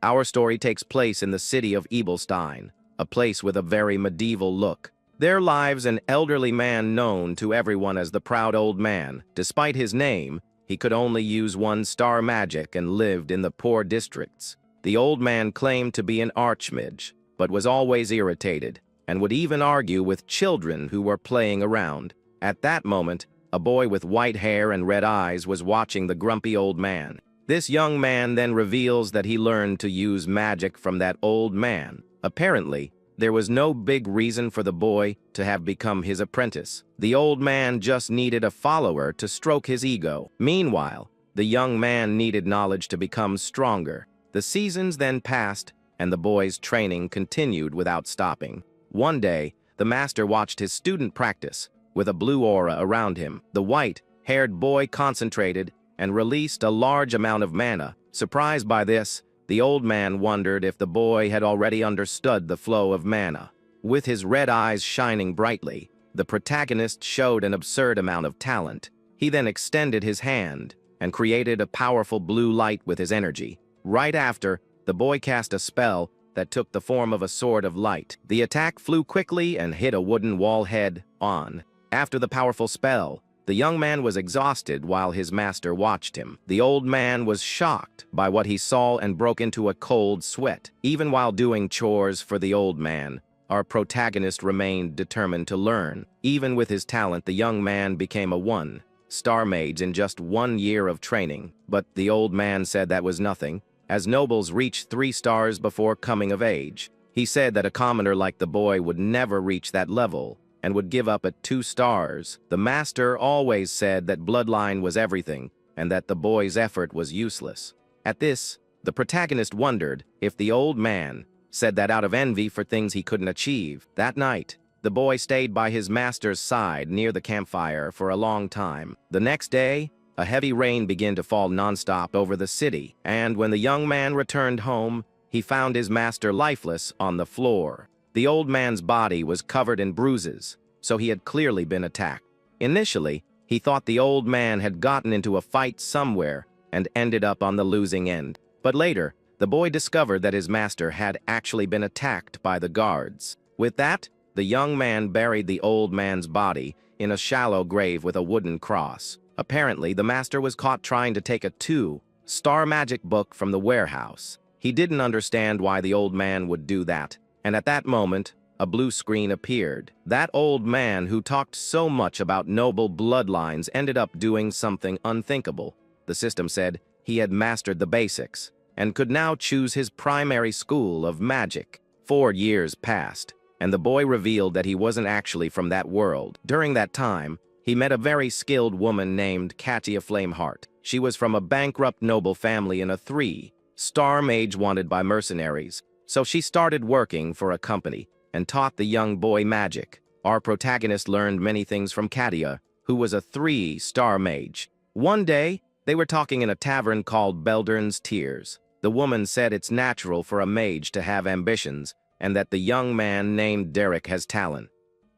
Our story takes place in the city of Ebelstein, a place with a very medieval look. There lives an elderly man known to everyone as the Proud Old Man. Despite his name, he could only use one star magic and lived in the poor districts. The old man claimed to be an archmage, but was always irritated, and would even argue with children who were playing around. At that moment, a boy with white hair and red eyes was watching the grumpy old man. This young man then reveals that he learned to use magic from that old man. Apparently, there was no big reason for the boy to have become his apprentice. The old man just needed a follower to stroke his ego. Meanwhile, the young man needed knowledge to become stronger. The seasons then passed, and the boy's training continued without stopping. One day, the master watched his student practice. With a blue aura around him, the white-haired boy concentrated and released a large amount of mana. Surprised by this, the old man wondered if the boy had already understood the flow of mana. With his red eyes shining brightly, the protagonist showed an absurd amount of talent. He then extended his hand and created a powerful blue light with his energy. Right after, the boy cast a spell that took the form of a sword of light. The attack flew quickly and hit a wooden wall head-on. After the powerful spell, the young man was exhausted while his master watched him. The old man was shocked by what he saw and broke into a cold sweat. Even while doing chores for the old man, our protagonist remained determined to learn. Even with his talent, the young man became a one-star mage in just 1 year of training. But the old man said that was nothing, as nobles reach 3 stars before coming of age. He said that a commoner like the boy would never reach that level and would give up at 2 stars. The master always said that bloodline was everything and that the boy's effort was useless. At this, the protagonist wondered if the old man said that out of envy for things he couldn't achieve. That night, the boy stayed by his master's side near the campfire for a long time. The next day, a heavy rain began to fall nonstop over the city, and when the young man returned home, he found his master lifeless on the floor. The old man's body was covered in bruises, so he had clearly been attacked. Initially, he thought the old man had gotten into a fight somewhere and ended up on the losing end. But later, the boy discovered that his master had actually been attacked by the guards. With that, the young man buried the old man's body in a shallow grave with a wooden cross. Apparently, the master was caught trying to take a 2-star magic book from the warehouse. He didn't understand why the old man would do that. And at that moment, a blue screen appeared. That old man who talked so much about noble bloodlines ended up doing something unthinkable. The system said he had mastered the basics and could now choose his primary school of magic. 4 years passed, and the boy revealed that he wasn't actually from that world. During that time, he met a very skilled woman named Katia Flameheart. She was from a bankrupt noble family in a 3-star mage wanted by mercenaries. So she started working for a company and taught the young boy magic. Our protagonist learned many things from Katia, who was a 3-star mage. One day, they were talking in a tavern called Beldern's Tears. The woman said it's natural for a mage to have ambitions and that the young man named Derek has talent.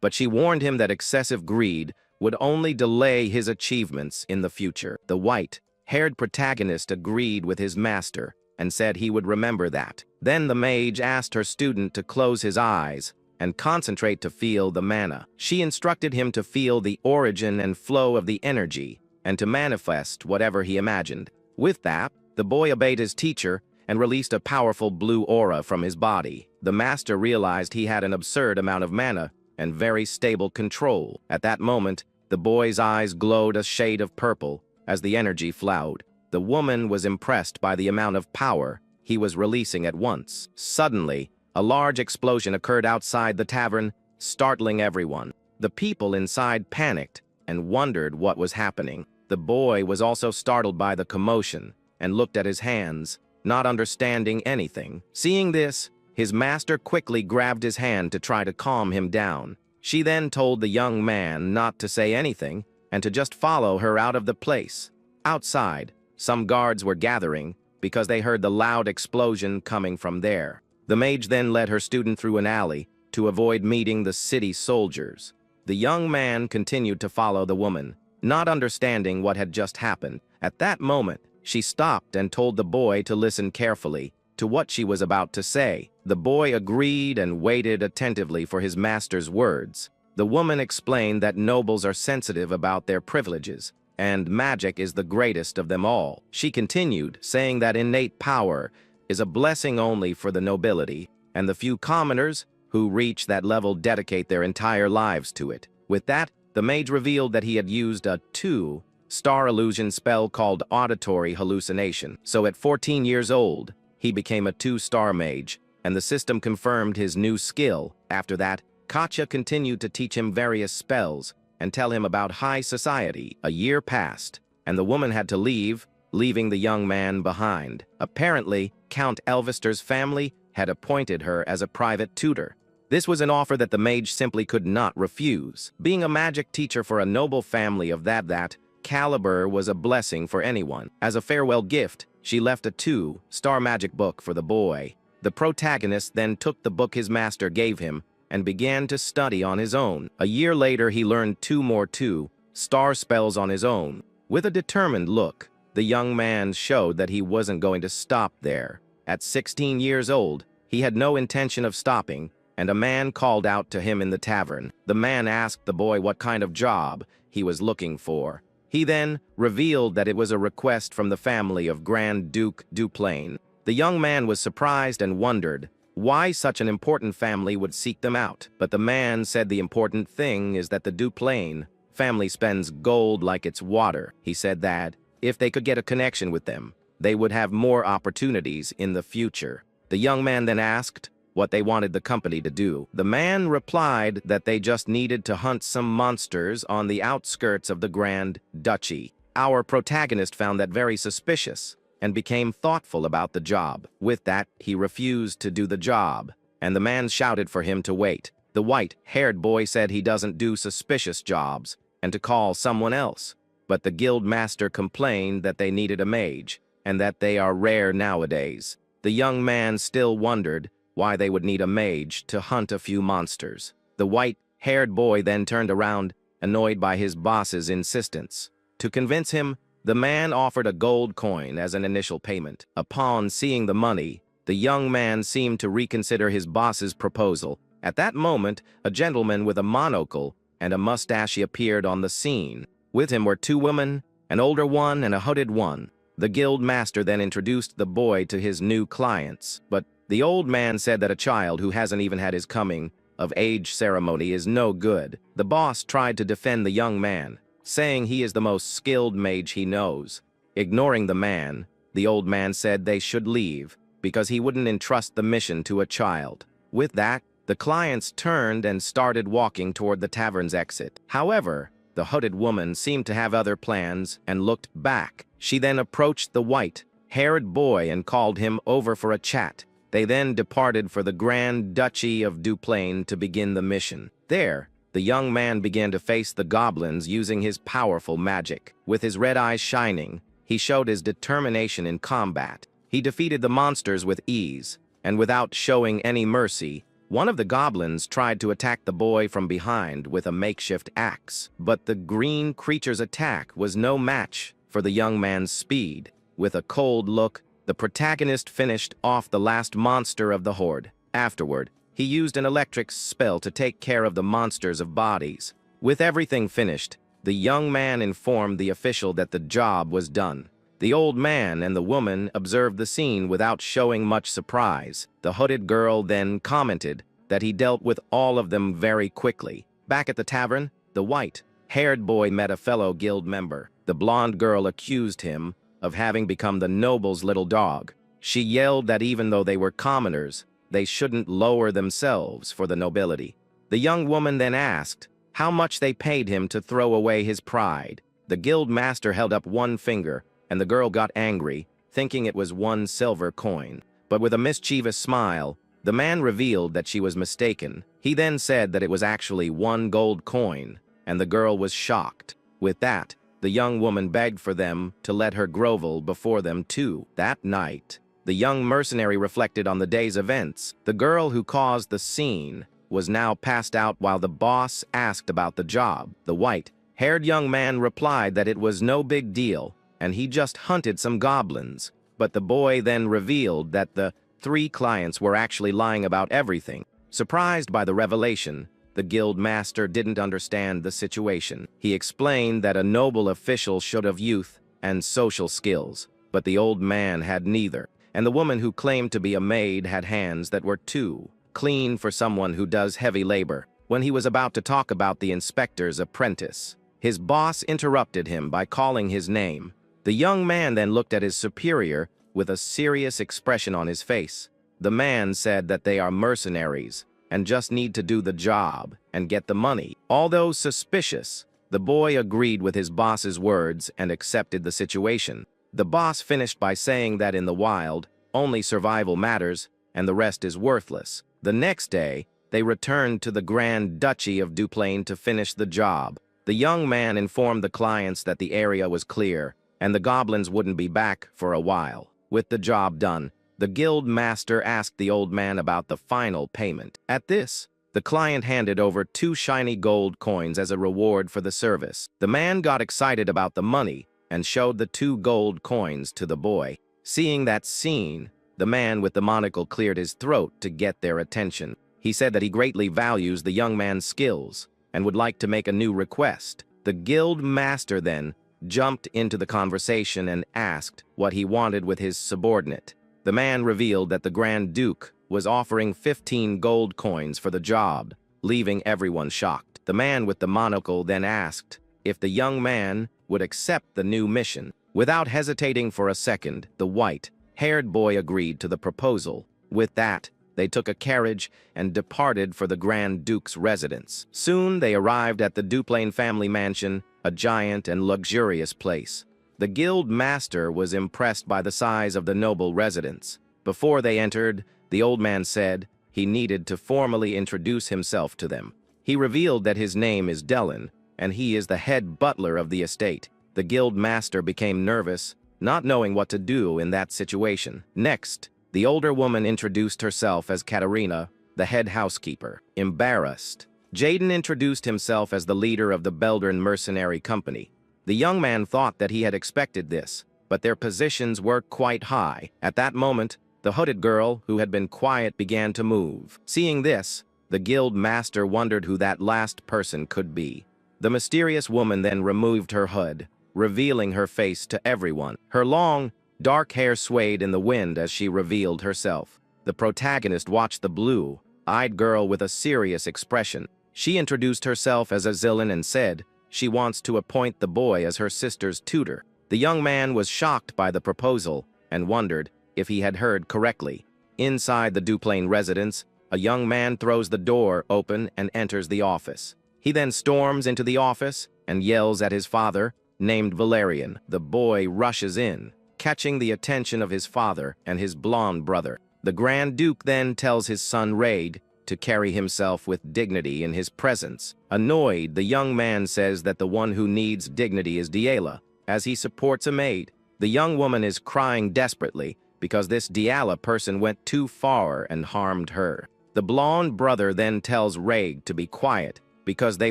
But she warned him that excessive greed would only delay his achievements in the future. The white-haired protagonist agreed with his master and said he would remember that. Then the mage asked her student to close his eyes and concentrate to feel the mana. She instructed him to feel the origin and flow of the energy and to manifest whatever he imagined. With that, the boy obeyed his teacher and released a powerful blue aura from his body. The master realized he had an absurd amount of mana and very stable control. At that moment, the boy's eyes glowed a shade of purple as the energy flowed. The woman was impressed by the amount of power he was releasing at once. Suddenly, a large explosion occurred outside the tavern, startling everyone. The people inside panicked and wondered what was happening. The boy was also startled by the commotion and looked at his hands, not understanding anything. Seeing this, his master quickly grabbed his hand to try to calm him down. She then told the young man not to say anything and to just follow her out of the place. Outside, some guards were gathering because they heard the loud explosion coming from there. The mage then led her student through an alley to avoid meeting the city soldiers. The young man continued to follow the woman, not understanding what had just happened. At that moment, she stopped and told the boy to listen carefully, to what she was about to say. The boy agreed and waited attentively for his master's words. The woman explained that nobles are sensitive about their privileges, and magic is the greatest of them all. She continued, saying that innate power is a blessing only for the nobility, and the few commoners who reach that level dedicate their entire lives to it. With that, the mage revealed that he had used a two-star illusion spell called auditory hallucination. So at 14 years old, he became a two-star mage, and the system confirmed his new skill. After that, Katja continued to teach him various spells and tell him about high society. A year passed, and the woman had to leave, leaving the young man behind. Apparently, Count Elvester's family had appointed her as a private tutor. This was an offer that the mage simply could not refuse. Being a magic teacher for a noble family of that caliber was a blessing for anyone. As a farewell gift, she left a two-star magic book for the boy. The protagonist then took the book his master gave him and began to study on his own. A year later, he learned two more two-star spells on his own. With a determined look, the young man showed that he wasn't going to stop there. At 16 years old, he had no intention of stopping, and a man called out to him in the tavern. The man asked the boy what kind of job he was looking for. He then revealed that it was a request from the family of Grand Duke Duplain. The young man was surprised and wondered why such an important family would seek them out. But the man said the important thing is that the Duplain family spends gold like it's water. He said that if they could get a connection with them, they would have more opportunities in the future. The young man then asked what they wanted the company to do. The man replied that they just needed to hunt some monsters on the outskirts of the Grand Duchy. Our protagonist found that very suspicious and became thoughtful about the job. With that, he refused to do the job, and the man shouted for him to wait. The white-haired boy said he doesn't do suspicious jobs and to call someone else. But the guild master complained that they needed a mage and that they are rare nowadays. The young man still wondered why they would need a mage to hunt a few monsters. The white-haired boy then turned around, annoyed by his boss's insistence. To convince him, the man offered a gold coin as an initial payment. Upon seeing the money, the young man seemed to reconsider his boss's proposal. At that moment, a gentleman with a monocle and a mustache appeared on the scene. With him were two women, an older one and a hooded one. The guild master then introduced the boy to his new clients, but the old man said that a child who hasn't even had his coming-of-age ceremony is no good. The boss tried to defend the young man, saying he is the most skilled mage he knows. Ignoring the man, the old man said they should leave because he wouldn't entrust the mission to a child. With that, the clients turned and started walking toward the tavern's exit. However, the hooded woman seemed to have other plans and looked back. She then approached the white-haired boy and called him over for a chat. They then departed for the Grand Duchy of Duplain to begin the mission. There, the young man began to face the goblins using his powerful magic. With his red eyes shining, he showed his determination in combat. He defeated the monsters with ease, and without showing any mercy, one of the goblins tried to attack the boy from behind with a makeshift axe. But the green creature's attack was no match for the young man's speed. With a cold look, the protagonist finished off the last monster of the horde. Afterward, he used an electric spell to take care of the monsters of bodies. With everything finished, the young man informed the official that the job was done. The old man and the woman observed the scene without showing much surprise. The hooded girl then commented that he dealt with all of them very quickly. Back at the tavern, the white-haired boy met a fellow guild member. The blonde girl accused him of having become the noble's little dog. She yelled that even though they were commoners, they shouldn't lower themselves for the nobility. The young woman then asked how much they paid him to throw away his pride. The guild master held up one finger, and the girl got angry, thinking it was 1 silver coin. But with a mischievous smile, the man revealed that she was mistaken. He then said that it was actually 1 gold coin, and the girl was shocked. With that, the young woman begged for them to let her grovel before them too. That night, the young mercenary reflected on the day's events. The girl who caused the scene was now passed out while the boss asked about the job. The white-haired young man replied that it was no big deal, and he just hunted some goblins. But the boy then revealed that the 3 clients were actually lying about everything. Surprised by the revelation, the guild master didn't understand the situation. He explained that a noble official should have youth and social skills, but the old man had neither, and the woman who claimed to be a maid had hands that were too clean for someone who does heavy labor. When he was about to talk about the inspector's apprentice, his boss interrupted him by calling his name. The young man then looked at his superior with a serious expression on his face. The man said that they are mercenaries and just need to do the job and get the money. Although suspicious, the boy agreed with his boss's words and accepted the situation. The boss finished by saying that in the wild, only survival matters and the rest is worthless. The next day, they returned to the Grand Duchy of Duplain to finish the job. The young man informed the clients that the area was clear and the goblins wouldn't be back for a while. With the job done, the guild master asked the old man about the final payment. At this, the client handed over 2 shiny gold coins as a reward for the service. The man got excited about the money and showed the 2 gold coins to the boy. Seeing that scene, the man with the monocle cleared his throat to get their attention. He said that he greatly values the young man's skills and would like to make a new request. The guild master then jumped into the conversation and asked what he wanted with his subordinate. The man revealed that the Grand Duke was offering 15 gold coins for the job, leaving everyone shocked. The man with the monocle then asked if the young man would accept the new mission. Without hesitating for a second, the white-haired boy agreed to the proposal. With that, they took a carriage and departed for the Grand Duke's residence. Soon they arrived at the Duplain family mansion, a giant and luxurious place. The guild master was impressed by the size of the noble residence. Before they entered, the old man said he needed to formally introduce himself to them. He revealed that his name is Dylan, and he is the head butler of the estate. The guild master became nervous, not knowing what to do in that situation. Next, the older woman introduced herself as Katerina, the head housekeeper. Embarrassed, Jaden introduced himself as the leader of the Beldern mercenary company. The young man thought that he had expected this, but their positions were quite high. At that moment, the hooded girl, who had been quiet, began to move. Seeing this, the guild master wondered who that last person could be. The mysterious woman then removed her hood, revealing her face to everyone. Her long, dark hair swayed in the wind as she revealed herself. The protagonist watched the blue-eyed girl with a serious expression. She introduced herself as Azilin and said she wants to appoint the boy as her sister's tutor. The young man was shocked by the proposal and wondered if he had heard correctly. Inside the Duplain residence, a young man throws the door open and enters the office. He then storms into the office and yells at his father, named Valerian. The boy rushes in, catching the attention of his father and his blonde brother. The Grand Duke then tells his son Raig to carry himself with dignity in his presence. Annoyed, the young man says that the one who needs dignity is Yahello, as he supports a maid. The young woman is crying desperately because this Yahello person went too far and harmed her. The blonde brother then tells Raig to be quiet because they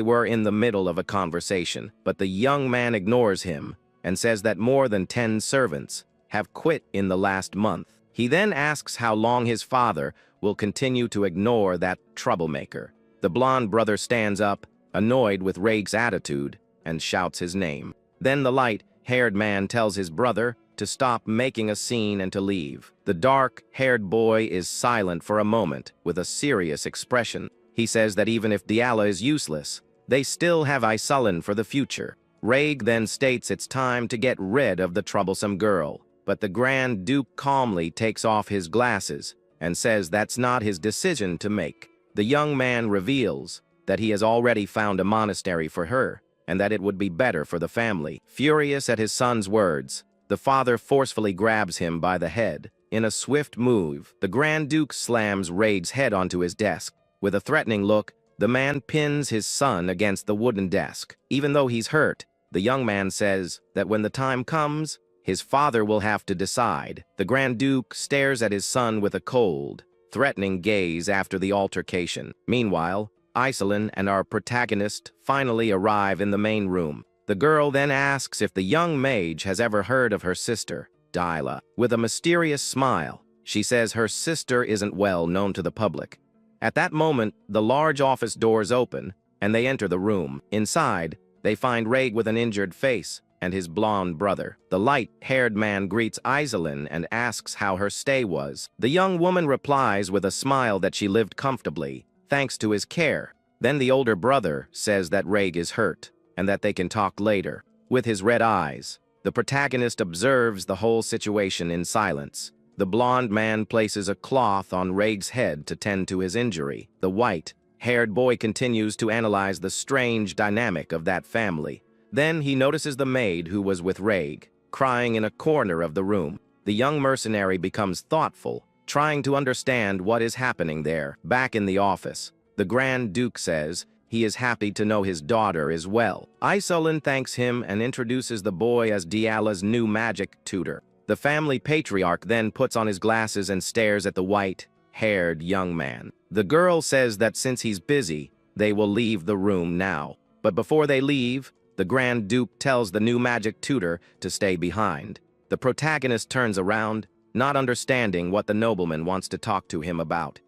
were in the middle of a conversation, but the young man ignores him and says that more than 10 servants have quit in the last month. He then asks how long his father will continue to ignore that troublemaker. The blonde brother stands up, annoyed with Raig's attitude, and shouts his name. Then the light-haired man tells his brother to stop making a scene and to leave. The dark-haired boy is silent for a moment with a serious expression. He says that even if Yahello is useless, they still have Isulin for the future. Raig then states it's time to get rid of the troublesome girl, but the Grand Duke calmly takes off his glasses and says that's not his decision to make. The young man reveals that he has already found a monastery for her and that it would be better for the family. Furious at his son's words, the father forcefully grabs him by the head. In a swift move, the Grand Duke slams Raig's head onto his desk. With a threatening look, the man pins his son against the wooden desk. Even though he's hurt, the young man says that when the time comes, his father will have to decide. The Grand Duke stares at his son with a cold, threatening gaze after the altercation. Meanwhile, Isulin and our protagonist finally arrive in the main room. The girl then asks if the young mage has ever heard of her sister, Yahello. With a mysterious smile, She says her sister isn't well known to the public. At that moment, the large office doors open, and they enter the room. Inside, they find Reg with an injured face and his blonde brother. The light-haired man greets Iselin and asks how her stay was. The young woman replies with a smile that she lived comfortably, thanks to his care. Then the older brother says that Reg is hurt, and that they can talk later. With his red eyes, the protagonist observes the whole situation in silence. The blonde man places a cloth on Reg's head to tend to his injury. The white-haired boy continues to analyze the strange dynamic of that family. Then he notices the maid who was with Reg, crying in a corner of the room. The young mercenary becomes thoughtful, trying to understand what is happening there. Back in the office, the Grand Duke says he is happy to know his daughter is well. Iselin thanks him and introduces the boy as Diala's new magic tutor. The family patriarch then puts on his glasses and stares at the white-haired young man. The girl says that since he's busy, they will leave the room now. But before they leave, the Grand Duke tells the new magic tutor to stay behind. The protagonist turns around, not understanding what the nobleman wants to talk to him about.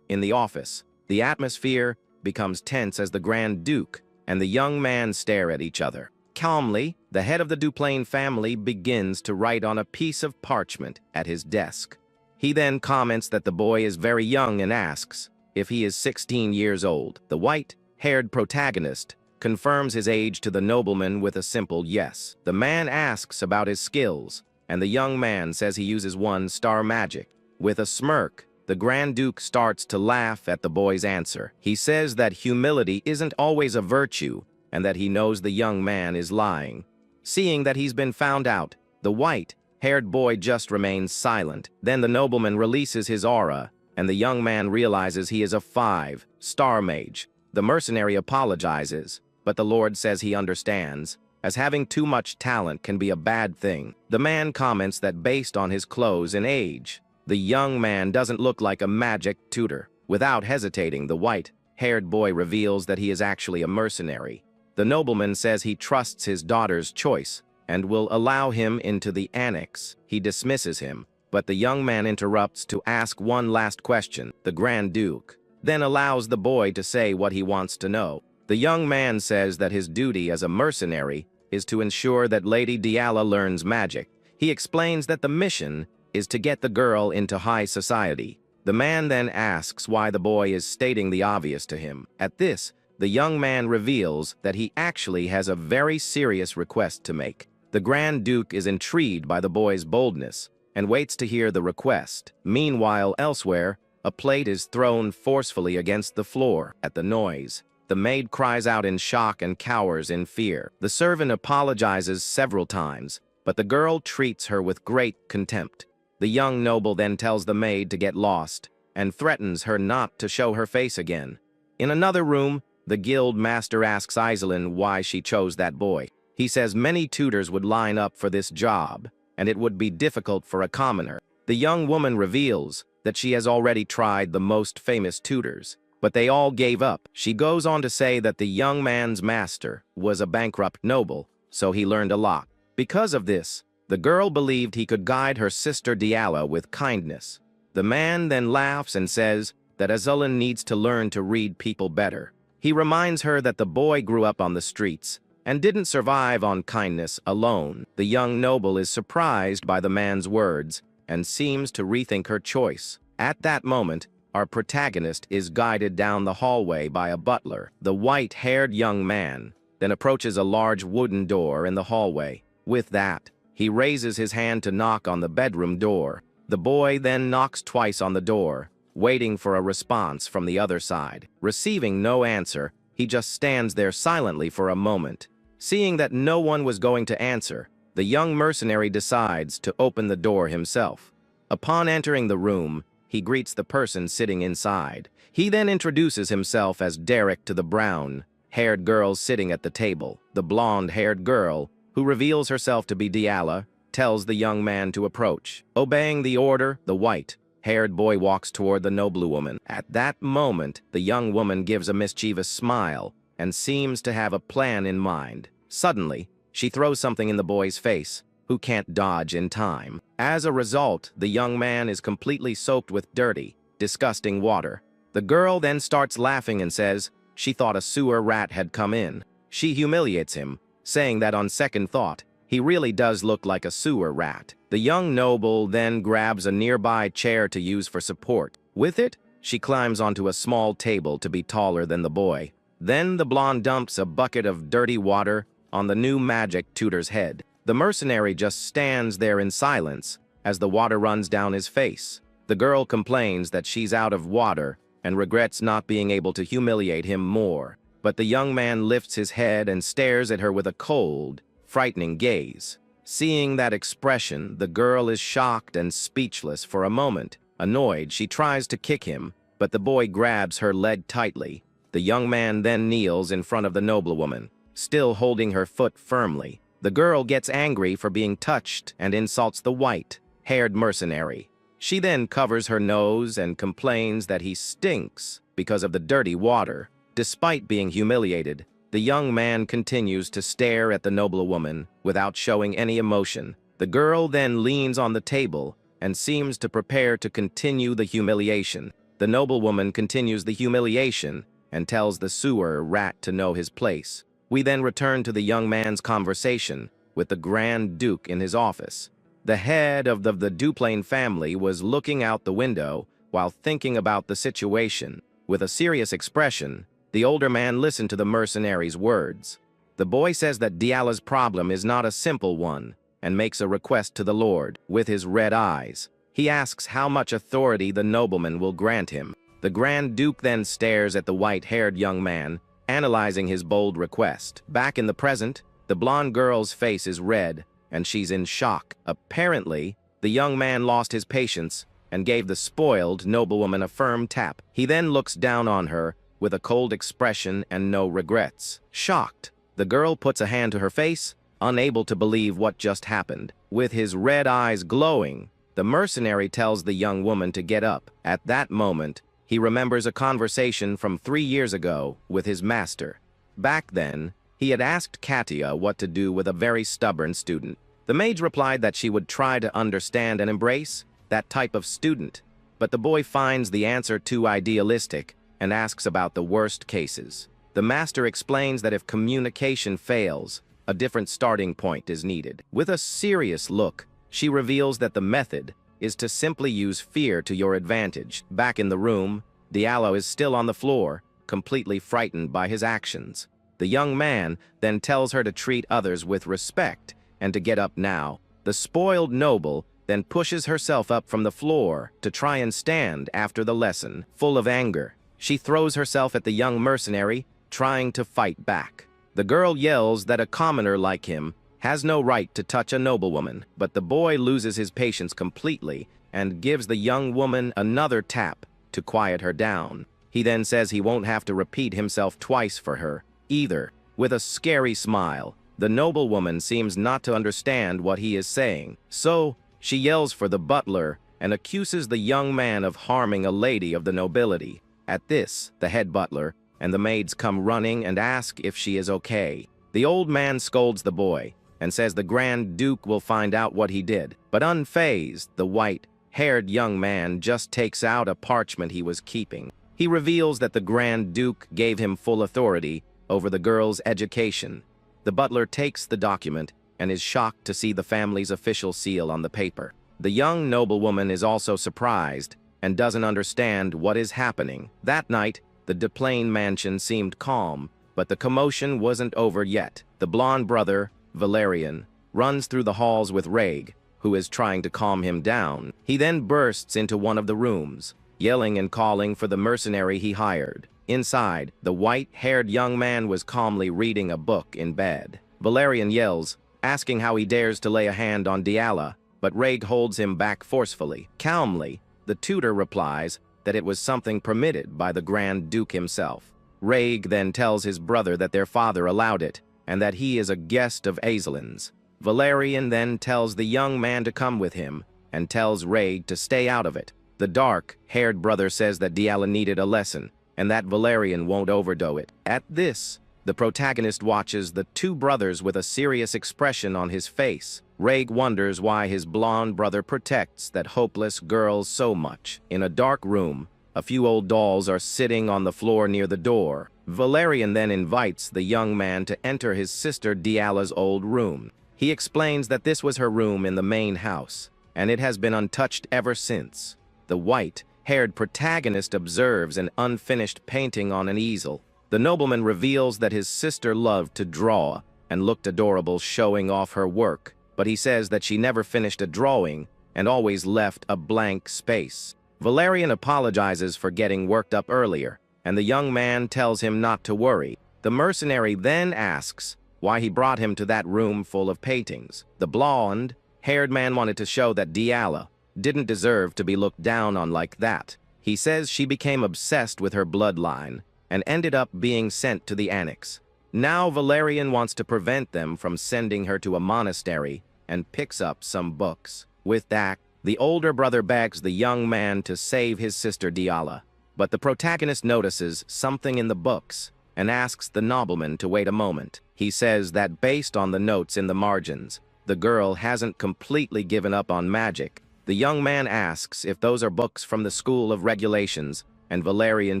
In the office, the atmosphere becomes tense as the Grand Duke and the young man stare at each other. Calmly, the head of the Duplain family begins to write on a piece of parchment at his desk. He then comments that the boy is very young and asks if he is 16 years old. The white-haired protagonist confirms his age to the nobleman with a simple yes. The man asks about his skills, and the young man says he uses one-star magic. With a smirk, the Grand Duke starts to laugh at the boy's answer. He says that humility isn't always a virtue, and that he knows the young man is lying. Seeing that he's been found out, the white-haired boy just remains silent. Then the nobleman releases his aura, and the young man realizes he is a 5-star mage. The mercenary apologizes, but the Lord says he understands, as having too much talent can be a bad thing. The man comments that based on his clothes and age, the young man doesn't look like a magic tutor. Without hesitating, the white-haired boy reveals that he is actually a mercenary. The nobleman says he trusts his daughter's choice and will allow him into the annex. He dismisses him, but the young man interrupts to ask one last question. The Grand Duke then allows the boy to say what he wants to know. The young man says that his duty as a mercenary is to ensure that Lady Diala learns magic. He explains that the mission is to get the girl into high society. The man then asks why the boy is stating the obvious to him. At this, the young man reveals that he actually has a very serious request to make. The Grand Duke is intrigued by the boy's boldness and waits to hear the request. Meanwhile, elsewhere, a plate is thrown forcefully against the floor. At the noise, the maid cries out in shock and cowers in fear. The servant apologizes several times, but the girl treats her with great contempt. The young noble then tells the maid to get lost and threatens her not to show her face again. In another room, the guild master asks Iselin why she chose that boy. He says many tutors would line up for this job, and it would be difficult for a commoner. The young woman reveals that she has already tried the most famous tutors, but they all gave up. She goes on to say that the young man's master was a bankrupt noble, so he learned a lot. Because of this, the girl believed he could guide her sister Diala with kindness. The man then laughs and says that Iselin needs to learn to read people better. He reminds her that the boy grew up on the streets and didn't survive on kindness alone. The young noble is surprised by the man's words and seems to rethink her choice. At that moment, our protagonist is guided down the hallway by a butler. The white-haired young man then approaches a large wooden door in the hallway. With that, he raises his hand to knock on the bedroom door. The boy then knocks twice on the door, waiting for a response from the other side. Receiving no answer, he just stands there silently for a moment. Seeing that no one was going to answer, the young mercenary decides to open the door himself. Upon entering the room, he greets the person sitting inside. He then introduces himself as Derek to the brown-haired girl sitting at the table. The blonde-haired girl, who reveals herself to be Diala, tells the young man to approach. Obeying the order, the white-haired boy walks toward the noblewoman. At that moment, the young woman gives a mischievous smile and seems to have a plan in mind. Suddenly, she throws something in the boy's face, who can't dodge in time. As a result, the young man is completely soaked with dirty, disgusting water. The girl then starts laughing and says she thought a sewer rat had come in. She humiliates him, saying that on second thought, he really does look like a sewer rat. The young noble then grabs a nearby chair to use for support. With it, she climbs onto a small table to be taller than the boy. Then the blonde dumps a bucket of dirty water on the new magic tutor's head. The mercenary just stands there in silence as the water runs down his face. The girl complains that she's out of water and regrets not being able to humiliate him more. But the young man lifts his head and stares at her with a cold, frightening gaze. Seeing that expression, the girl is shocked and speechless for a moment. Annoyed, she tries to kick him, but the boy grabs her leg tightly. The young man then kneels in front of the noblewoman, still holding her foot firmly. The girl gets angry for being touched and insults the white-haired mercenary. She then covers her nose and complains that he stinks because of the dirty water. Despite being humiliated, the young man continues to stare at the noblewoman without showing any emotion. The girl then leans on the table and seems to prepare to continue the humiliation. The noblewoman continues the humiliation and tells the sewer rat to know his place. We then return to the young man's conversation with the Grand Duke in his office. The head of the Duplain family was looking out the window while thinking about the situation. With a serious expression, the older man listened to the mercenary's words. The boy says that Diala's problem is not a simple one and makes a request to the Lord. With his red eyes, he asks how much authority the nobleman will grant him. The Grand Duke then stares at the white-haired young man, analyzing his bold request. Back in the present, the blonde girl's face is red, and she's in shock. Apparently, the young man lost his patience and gave the spoiled noblewoman a firm tap. He then looks down on her with a cold expression and no regrets. Shocked, the girl puts a hand to her face, unable to believe what just happened. With his red eyes glowing, the mercenary tells the young woman to get up. At that moment, he remembers a conversation from 3 years ago with his master. Back then, he had asked Katia what to do with a very stubborn student. The mage replied that she would try to understand and embrace that type of student, but the boy finds the answer too idealistic and asks about the worst cases. The master explains that if communication fails, a different starting point is needed. With a serious look, she reveals that the method is to simply use fear to your advantage. Back in the room, Diallo is still on the floor, completely frightened by his actions. The young man then tells her to treat others with respect and to get up now. The spoiled noble then pushes herself up from the floor to try and stand after the lesson. Full of anger, she throws herself at the young mercenary, trying to fight back. The girl yells that a commoner like him has no right to touch a noblewoman, but the boy loses his patience completely and gives the young woman another tap to quiet her down. He then says he won't have to repeat himself twice for her either. With a scary smile, the noblewoman seems not to understand what he is saying, so she yells for the butler and accuses the young man of harming a lady of the nobility. At this, the head butler and the maids come running and ask if she is okay. The old man scolds the boy and says the Grand Duke will find out what he did. But unfazed, the white-haired young man just takes out a parchment he was keeping. He reveals that the Grand Duke gave him full authority over the girl's education. The butler takes the document and is shocked to see the family's official seal on the paper. The young noblewoman is also surprised and doesn't understand what is happening. That night, the Duplain mansion seemed calm, but the commotion wasn't over yet. The blonde brother, Valerian, runs through the halls with Raig, who is trying to calm him down. He then bursts into one of the rooms, yelling and calling for the mercenary he hired. Inside, the white-haired young man was calmly reading a book in bed. Valerian yells, asking how he dares to lay a hand on Diala, but Raig holds him back forcefully. Calmly, the tutor replies that it was something permitted by the Grand Duke himself. Raig then tells his brother that their father allowed it, and that he is a guest of Aizelin's. Valerian then tells the young man to come with him, and tells Raig to stay out of it. The dark-haired brother says that Diala needed a lesson, and that Valerian won't overdo it. At this, the protagonist watches the two brothers with a serious expression on his face. Reg wonders why his blonde brother protects that hopeless girl so much. In a dark room, a few old dolls are sitting on the floor near the door. Valerian then invites the young man to enter his sister Diala's old room. He explains that this was her room in the main house, and it has been untouched ever since. The white-haired protagonist observes an unfinished painting on an easel. The nobleman reveals that his sister loved to draw and looked adorable showing off her work, but he says that she never finished a drawing and always left a blank space. Valerian apologizes for getting worked up earlier, and the young man tells him not to worry. The mercenary then asks why he brought him to that room full of paintings. The blonde-haired man wanted to show that Diala didn't deserve to be looked down on like that. He says she became obsessed with her bloodline and ended up being sent to the annex. Now Valerian wants to prevent them from sending her to a monastery and picks up some books. With that, the older brother begs the young man to save his sister Diala, but the protagonist notices something in the books and asks the nobleman to wait a moment. He says that based on the notes in the margins, the girl hasn't completely given up on magic. The young man asks if those are books from the School of Regulations, and Valerian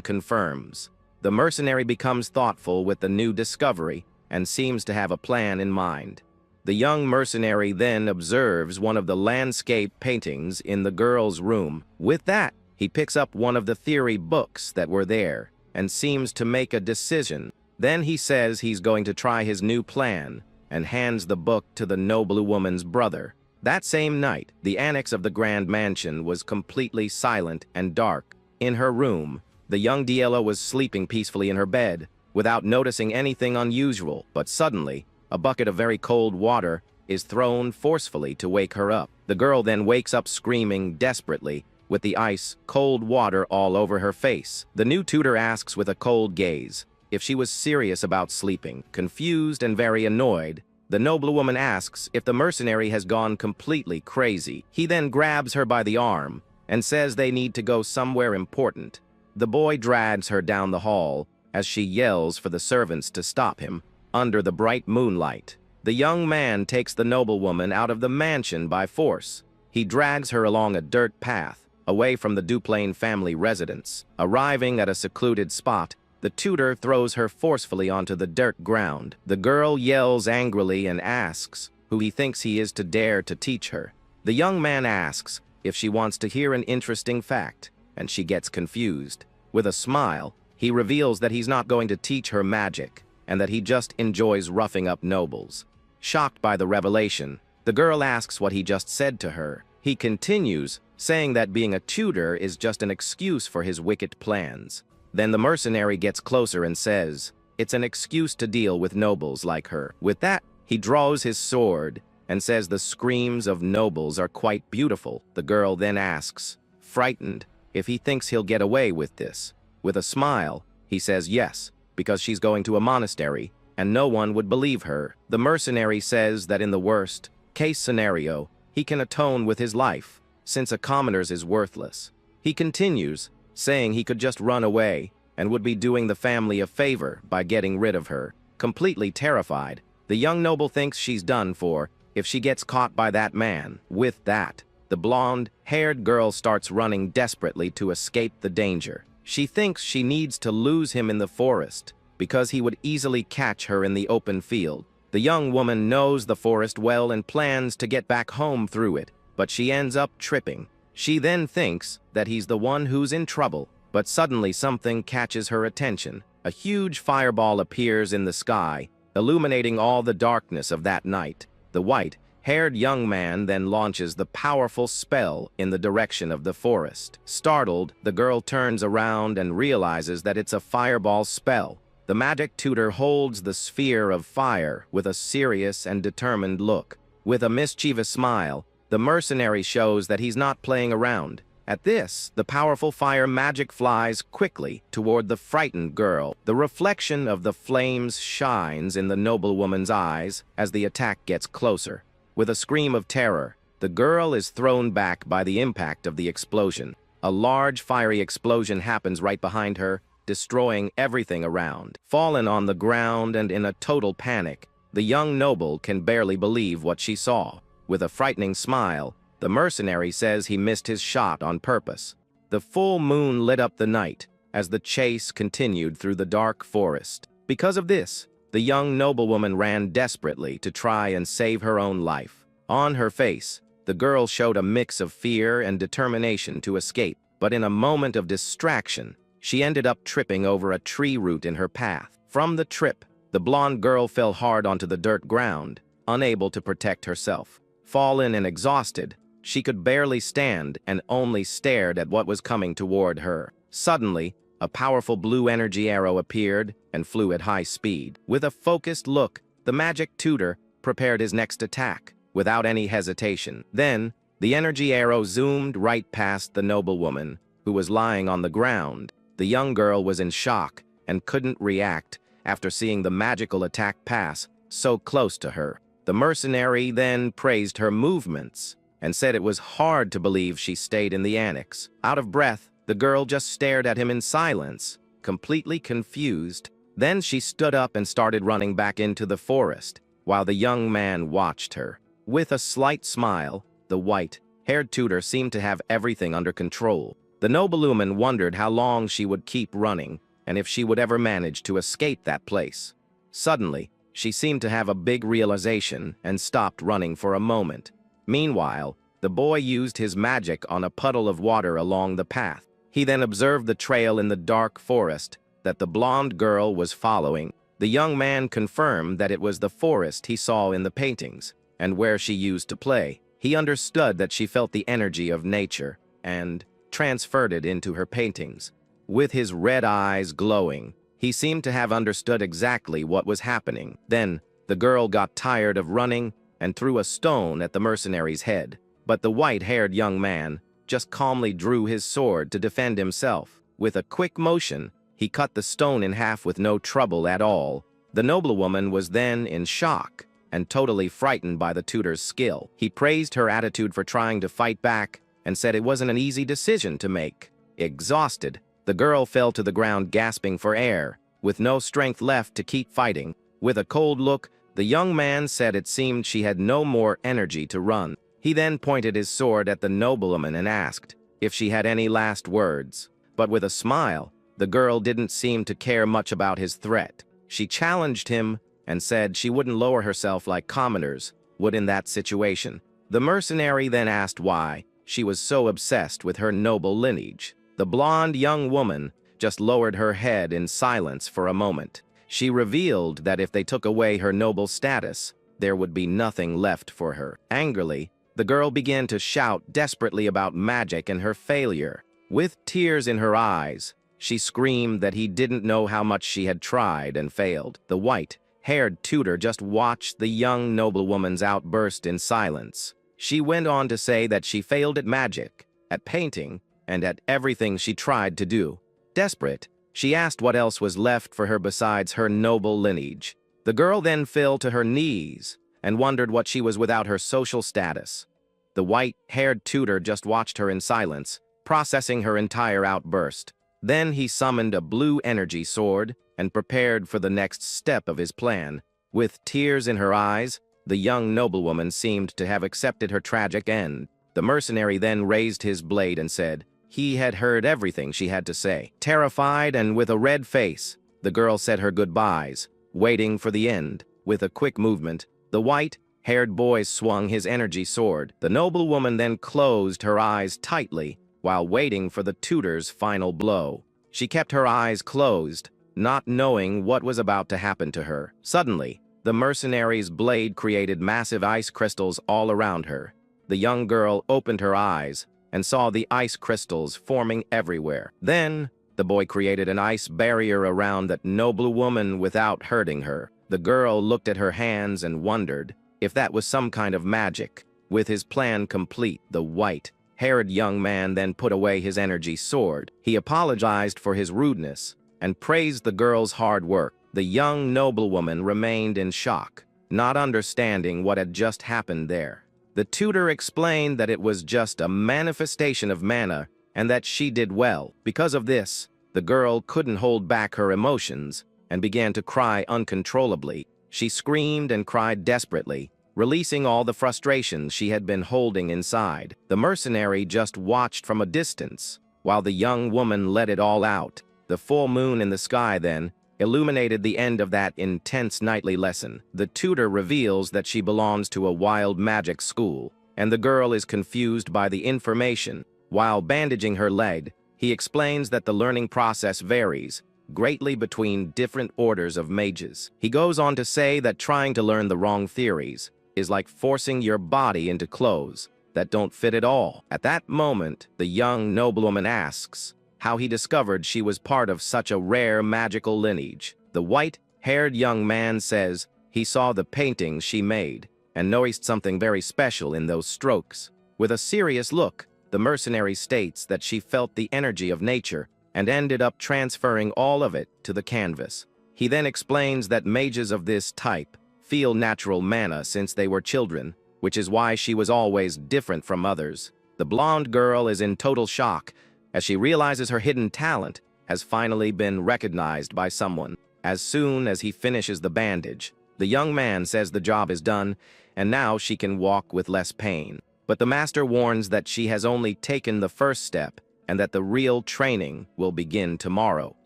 confirms. The mercenary becomes thoughtful with the new discovery and seems to have a plan in mind. The young mercenary then observes one of the landscape paintings in the girl's room. With that, he picks up one of the theory books that were there and seems to make a decision. Then he says he's going to try his new plan and hands the book to the noblewoman's brother. That same night, the annex of the Grand Mansion was completely silent and dark. In her room, the young Yahello was sleeping peacefully in her bed without noticing anything unusual, but suddenly, a bucket of very cold water is thrown forcefully to wake her up. The girl then wakes up screaming desperately with the ice-cold water all over her face. The new tutor asks with a cold gaze if she was serious about sleeping. Confused and very annoyed, the noblewoman asks if the mercenary has gone completely crazy. He then grabs her by the arm and says they need to go somewhere important. The boy drags her down the hall as she yells for the servants to stop him. Under the bright moonlight, the young man takes the noblewoman out of the mansion by force. He drags her along a dirt path, away from the Duplain family residence. Arriving at a secluded spot, the tutor throws her forcefully onto the dirt ground. The girl yells angrily and asks who he thinks he is to dare to teach her. The young man asks if she wants to hear an interesting fact, and she gets confused. With a smile, he reveals that he's not going to teach her magic, and that he just enjoys roughing up nobles. Shocked by the revelation, the girl asks what he just said to her. He continues, saying that being a tutor is just an excuse for his wicked plans. Then the mercenary gets closer and says, it's an excuse to deal with nobles like her. With that, he draws his sword and says the screams of nobles are quite beautiful. The girl then asks, frightened, if he thinks he'll get away with this. With a smile, he says yes, because she's going to a monastery, and no one would believe her. The mercenary says that in the worst-case scenario, he can atone with his life, since a commoner's is worthless. He continues, saying he could just run away, and would be doing the family a favor by getting rid of her. Completely terrified, the young noble thinks she's done for if she gets caught by that man. With that, the blonde-haired girl starts running desperately to escape the danger. She thinks she needs to lose him in the forest, because he would easily catch her in the open field. The young woman knows the forest well and plans to get back home through it, but she ends up tripping. She then thinks that he's the one who's in trouble, but suddenly something catches her attention. A huge fireball appears in the sky, illuminating all the darkness of that night. The white-haired young man then launches the powerful spell in the direction of the forest. Startled, the girl turns around and realizes that it's a fireball spell. The magic tutor holds the sphere of fire with a serious and determined look. With a mischievous smile, the mercenary shows that he's not playing around. At this, the powerful fire magic flies quickly toward the frightened girl. The reflection of the flames shines in the noblewoman's eyes as the attack gets closer. With a scream of terror, the girl is thrown back by the impact of the explosion. A large fiery explosion happens right behind her, destroying everything around. Fallen on the ground and in a total panic, the young noble can barely believe what she saw. With a frightening smile, the mercenary says he missed his shot on purpose. The full moon lit up the night as the chase continued through the dark forest. Because of this, the young noblewoman ran desperately to try and save her own life. On her face, the girl showed a mix of fear and determination to escape, but in a moment of distraction, she ended up tripping over a tree root in her path. From the trip, the blonde girl fell hard onto the dirt ground, unable to protect herself. Fallen and exhausted, she could barely stand and only stared at what was coming toward her. Suddenly, a powerful blue energy arrow appeared and flew at high speed. With a focused look, the magic tutor prepared his next attack, without any hesitation. Then, the energy arrow zoomed right past the noblewoman, who was lying on the ground. The young girl was in shock and couldn't react after seeing the magical attack pass so close to her. The mercenary then praised her movements and said it was hard to believe she stayed in the annex. Out of breath, the girl just stared at him in silence, completely confused. Then she stood up and started running back into the forest, while the young man watched her. With a slight smile, the white-haired tutor seemed to have everything under control. The noblewoman wondered how long she would keep running and if she would ever manage to escape that place. Suddenly, she seemed to have a big realization and stopped running for a moment. Meanwhile, the boy used his magic on a puddle of water along the path. He then observed the trail in the dark forest that the blonde girl was following. The young man confirmed that it was the forest he saw in the paintings and where she used to play. He understood that she felt the energy of nature and transferred it into her paintings. With his red eyes glowing, he seemed to have understood exactly what was happening. Then, the girl got tired of running and threw a stone at the mercenary's head. But the white-haired young man just calmly drew his sword to defend himself. With a quick motion, he cut the stone in half with no trouble at all. The noblewoman was then in shock and totally frightened by the tutor's skill. He praised her attitude for trying to fight back and said it wasn't an easy decision to make. Exhausted, the girl fell to the ground gasping for air, with no strength left to keep fighting. With a cold look, the young man said it seemed she had no more energy to run. He then pointed his sword at the noblewoman and asked if she had any last words. But with a smile, the girl didn't seem to care much about his threat. She challenged him and said she wouldn't lower herself like commoners would in that situation. The mercenary then asked why she was so obsessed with her noble lineage. The blonde young woman just lowered her head in silence for a moment. She revealed that if they took away her noble status, there would be nothing left for her. Angrily, the girl began to shout desperately about magic and her failure. With tears in her eyes, she screamed that he didn't know how much she had tried and failed. The white-haired tutor just watched the young noblewoman's outburst in silence. She went on to say that she failed at magic, at painting, and at everything she tried to do. Desperate, she asked what else was left for her besides her noble lineage. The girl then fell to her knees and wondered what she was without her social status. The white-haired tutor just watched her in silence, processing her entire outburst. Then he summoned a blue energy sword and prepared for the next step of his plan. With tears in her eyes, the young noblewoman seemed to have accepted her tragic end. The mercenary then raised his blade and said he had heard everything she had to say. Terrified and with a red face, the girl said her goodbyes, waiting for the end. With a quick movement, the white-haired boy swung his energy sword. The noblewoman then closed her eyes tightly while waiting for the tutor's final blow. She kept her eyes closed, not knowing what was about to happen to her. Suddenly, the mercenary's blade created massive ice crystals all around her. The young girl opened her eyes and saw the ice crystals forming everywhere. Then, the boy created an ice barrier around that noblewoman without hurting her. The girl looked at her hands and wondered if that was some kind of magic. With his plan complete, the white-haired young man then put away his energy sword. He apologized for his rudeness and praised the girl's hard work. The young noblewoman remained in shock, not understanding what had just happened there. The tutor explained that it was just a manifestation of mana and that she did well. Because of this, the girl couldn't hold back her emotions and began to cry uncontrollably. She screamed and cried desperately, releasing all the frustrations she had been holding inside. The mercenary just watched from a distance, while the young woman let it all out. The full moon in the sky then illuminated the end of that intense nightly lesson. The tutor reveals that she belongs to a wild magic school, and the girl is confused by the information. While bandaging her leg, he explains that the learning process varies greatly between different orders of mages. He goes on to say that trying to learn the wrong theories is like forcing your body into clothes that don't fit at all. At that moment, the young noblewoman asks how he discovered she was part of such a rare magical lineage. The white-haired young man says he saw the paintings she made and noticed something very special in those strokes. With a serious look, the mercenary states that she felt the energy of nature and ended up transferring all of it to the canvas. He then explains that mages of this type feel natural mana since they were children, which is why she was always different from others. The blonde girl is in total shock as she realizes her hidden talent has finally been recognized by someone. As soon as he finishes the bandage, the young man says the job is done and now she can walk with less pain. But the master warns that she has only taken the first step and that the real training will begin tomorrow.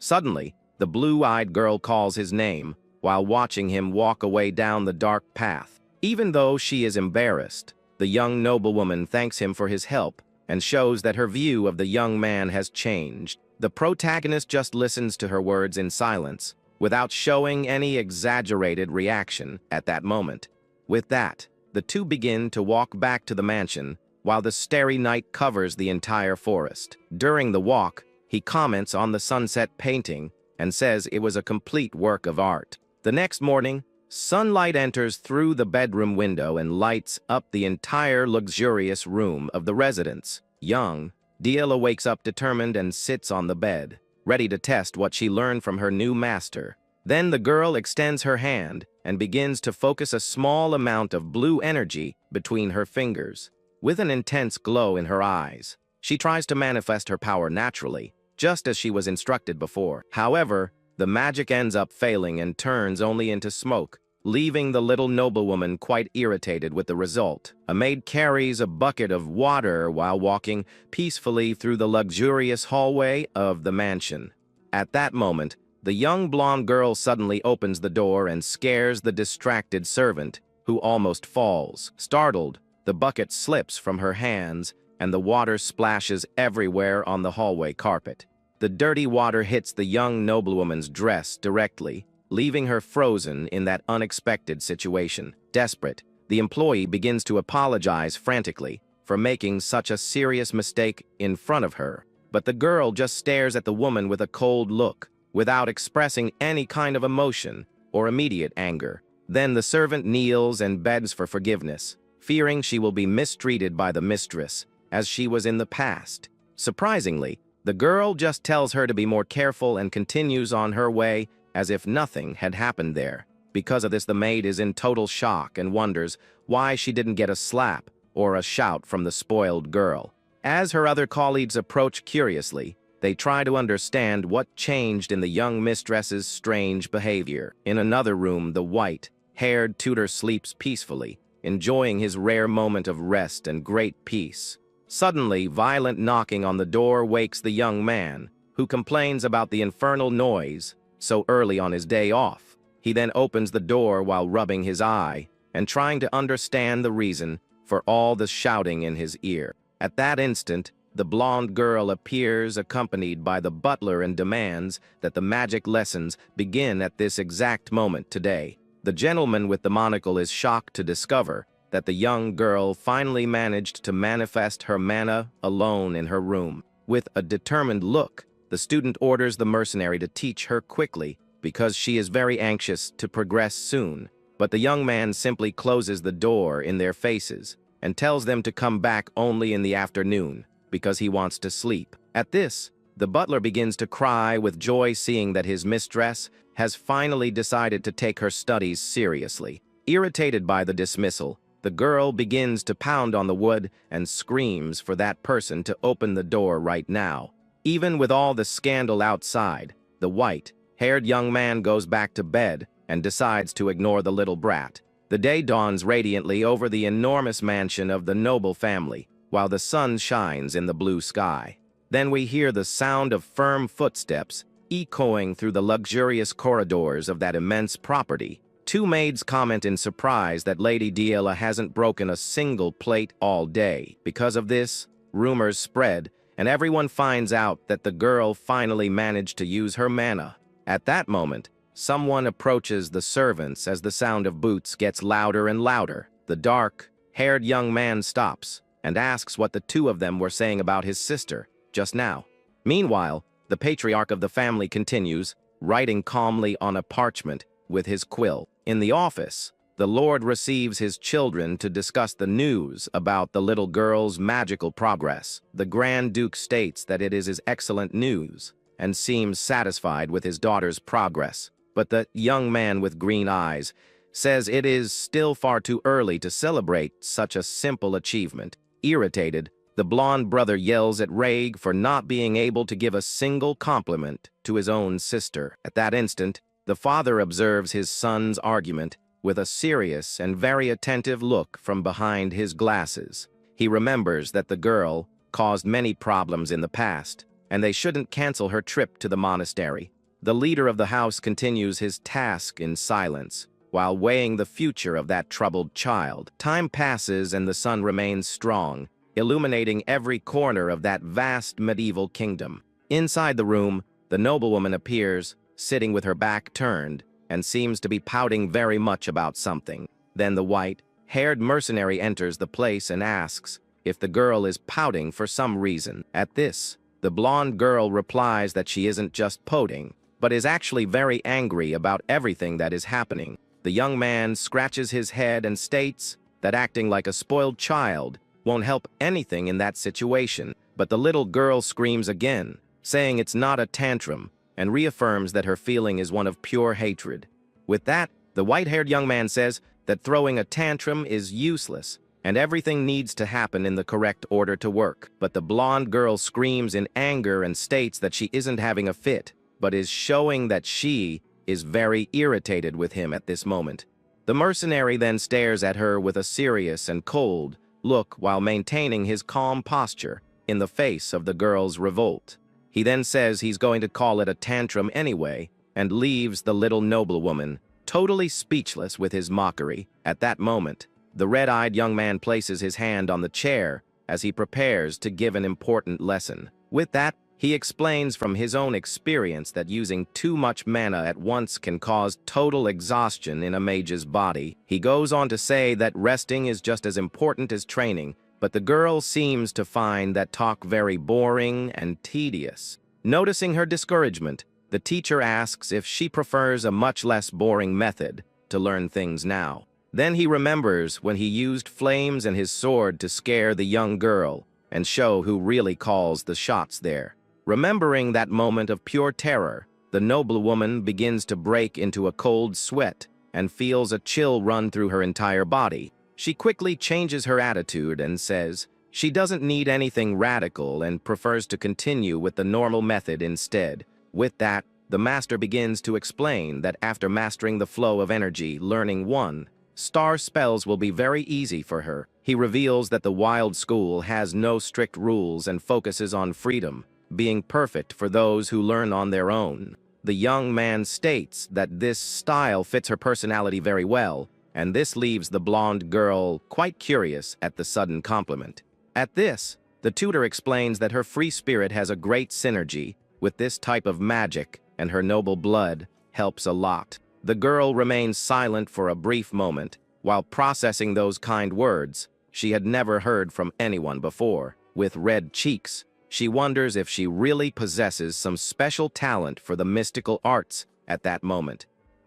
Suddenly, the blue-eyed girl calls his name while watching him walk away down the dark path. Even though she is embarrassed, the young noblewoman thanks him for his help and shows that her view of the young man has changed. The protagonist just listens to her words in silence, without showing any exaggerated reaction at that moment. With that, the two begin to walk back to the mansion, while the starry night covers the entire forest. During the walk, he comments on the sunset painting and says it was a complete work of art. The next morning, sunlight enters through the bedroom window and lights up the entire luxurious room of the residence. Young Yahello wakes up determined and sits on the bed, ready to test what she learned from her new master. Then the girl extends her hand and begins to focus a small amount of blue energy between her fingers. With an intense glow in her eyes, she tries to manifest her power naturally, just as she was instructed before. However, the magic ends up failing and turns only into smoke, leaving the little noblewoman quite irritated with the result. A maid carries a bucket of water while walking peacefully through the luxurious hallway of the mansion. At that moment, the young blonde girl suddenly opens the door and scares the distracted servant, who almost falls. Startled, the bucket slips from her hands and the water splashes everywhere on the hallway carpet. The dirty water hits the young noblewoman's dress directly, leaving her frozen in that unexpected situation. Desperate, the employee begins to apologize frantically for making such a serious mistake in front of her, but the girl just stares at the woman with a cold look, without expressing any kind of emotion or immediate anger. Then the servant kneels and begs for forgiveness, fearing she will be mistreated by the mistress, as she was in the past. Surprisingly, the girl just tells her to be more careful and continues on her way as if nothing had happened there. Because of this, the maid is in total shock and wonders why she didn't get a slap or a shout from the spoiled girl. As her other colleagues approach curiously, they try to understand what changed in the young mistress's strange behavior. In another room, the white-haired tutor sleeps peacefully, enjoying his rare moment of rest and great peace. Suddenly, violent knocking on the door wakes the young man, who complains about the infernal noise so early on his day off. He then opens the door while rubbing his eye and trying to understand the reason for all the shouting in his ear. At that instant, the blonde girl appears accompanied by the butler and demands that the magic lessons begin at this exact moment today. The gentleman with the monocle is shocked to discover that the young girl finally managed to manifest her mana alone in her room. With a determined look, the student orders the mercenary to teach her quickly because she is very anxious to progress soon. But the young man simply closes the door in their faces and tells them to come back only in the afternoon because he wants to sleep. At this, the butler begins to cry with joy seeing that his mistress has finally decided to take her studies seriously. Irritated by the dismissal, the girl begins to pound on the wood and screams for that person to open the door right now. Even with all the scandal outside, the white-haired young man goes back to bed and decides to ignore the little brat. The day dawns radiantly over the enormous mansion of the noble family, while the sun shines in the blue sky. Then we hear the sound of firm footsteps echoing through the luxurious corridors of that immense property. Two maids comment in surprise that Lady Yahello hasn't broken a single plate all day. Because of this, rumors spread, and everyone finds out that the girl finally managed to use her mana. At that moment, someone approaches the servants as the sound of boots gets louder and louder. The dark-haired young man stops and asks what the two of them were saying about his sister just now. Meanwhile, the patriarch of the family continues, writing calmly on a parchment with his quill. In the office, the Lord receives his children to discuss the news about the little girl's magical progress. The Grand Duke states that it is excellent news and seems satisfied with his daughter's progress. But the young man with green eyes says it is still far too early to celebrate such a simple achievement. Irritated, the blonde brother yells at Rhaeg for not being able to give a single compliment to his own sister. At that instant, the father observes his son's argument with a serious and very attentive look from behind his glasses. He remembers that the girl caused many problems in the past, and they shouldn't cancel her trip to the monastery. The leader of the house continues his task in silence, while weighing the future of that troubled child. Time passes and the sun remains strong, illuminating every corner of that vast medieval kingdom. Inside the room, the noblewoman appears, sitting with her back turned, and seems to be pouting very much about something. Then the white-haired mercenary enters the place and asks if the girl is pouting for some reason. At this, the blonde girl replies that she isn't just pouting, but is actually very angry about everything that is happening. The young man scratches his head and states that acting like a spoiled child won't help anything in that situation, but the little girl screams again, saying it's not a tantrum, and reaffirms that her feeling is one of pure hatred. With that, the white-haired young man says that throwing a tantrum is useless, and everything needs to happen in the correct order to work. But the blonde girl screams in anger and states that she isn't having a fit, but is showing that she is very irritated with him at this moment. The mercenary then stares at her with a serious and cold look while maintaining his calm posture in the face of the girl's revolt. He then says he's going to call it a tantrum anyway and leaves the little noblewoman totally speechless with his mockery. At that moment, the red-eyed young man places his hand on the chair as he prepares to give an important lesson. With that, he explains from his own experience that using too much mana at once can cause total exhaustion in a mage's body. He goes on to say that resting is just as important as training, but the girl seems to find that talk very boring and tedious. Noticing her discouragement, the teacher asks if she prefers a much less boring method to learn things now. Then he remembers when he used flames and his sword to scare the young girl and show who really calls the shots there. Remembering that moment of pure terror, the noblewoman begins to break into a cold sweat and feels a chill run through her entire body. She quickly changes her attitude and says she doesn't need anything radical and prefers to continue with the normal method instead. With that, the master begins to explain that after mastering the flow of energy, learning 1 star spells will be very easy for her. He reveals that the wild school has no strict rules and focuses on freedom, being perfect for those who learn on their own. The young man states that this style fits her personality very well, and this leaves the blonde girl quite curious at the sudden compliment. At this, the tutor explains that her free spirit has a great synergy with this type of magic, and her noble blood helps a lot. The girl remains silent for a brief moment, while processing those kind words she had never heard from anyone before. With red cheeks, she wonders if she really possesses some special talent for the mystical arts at that moment.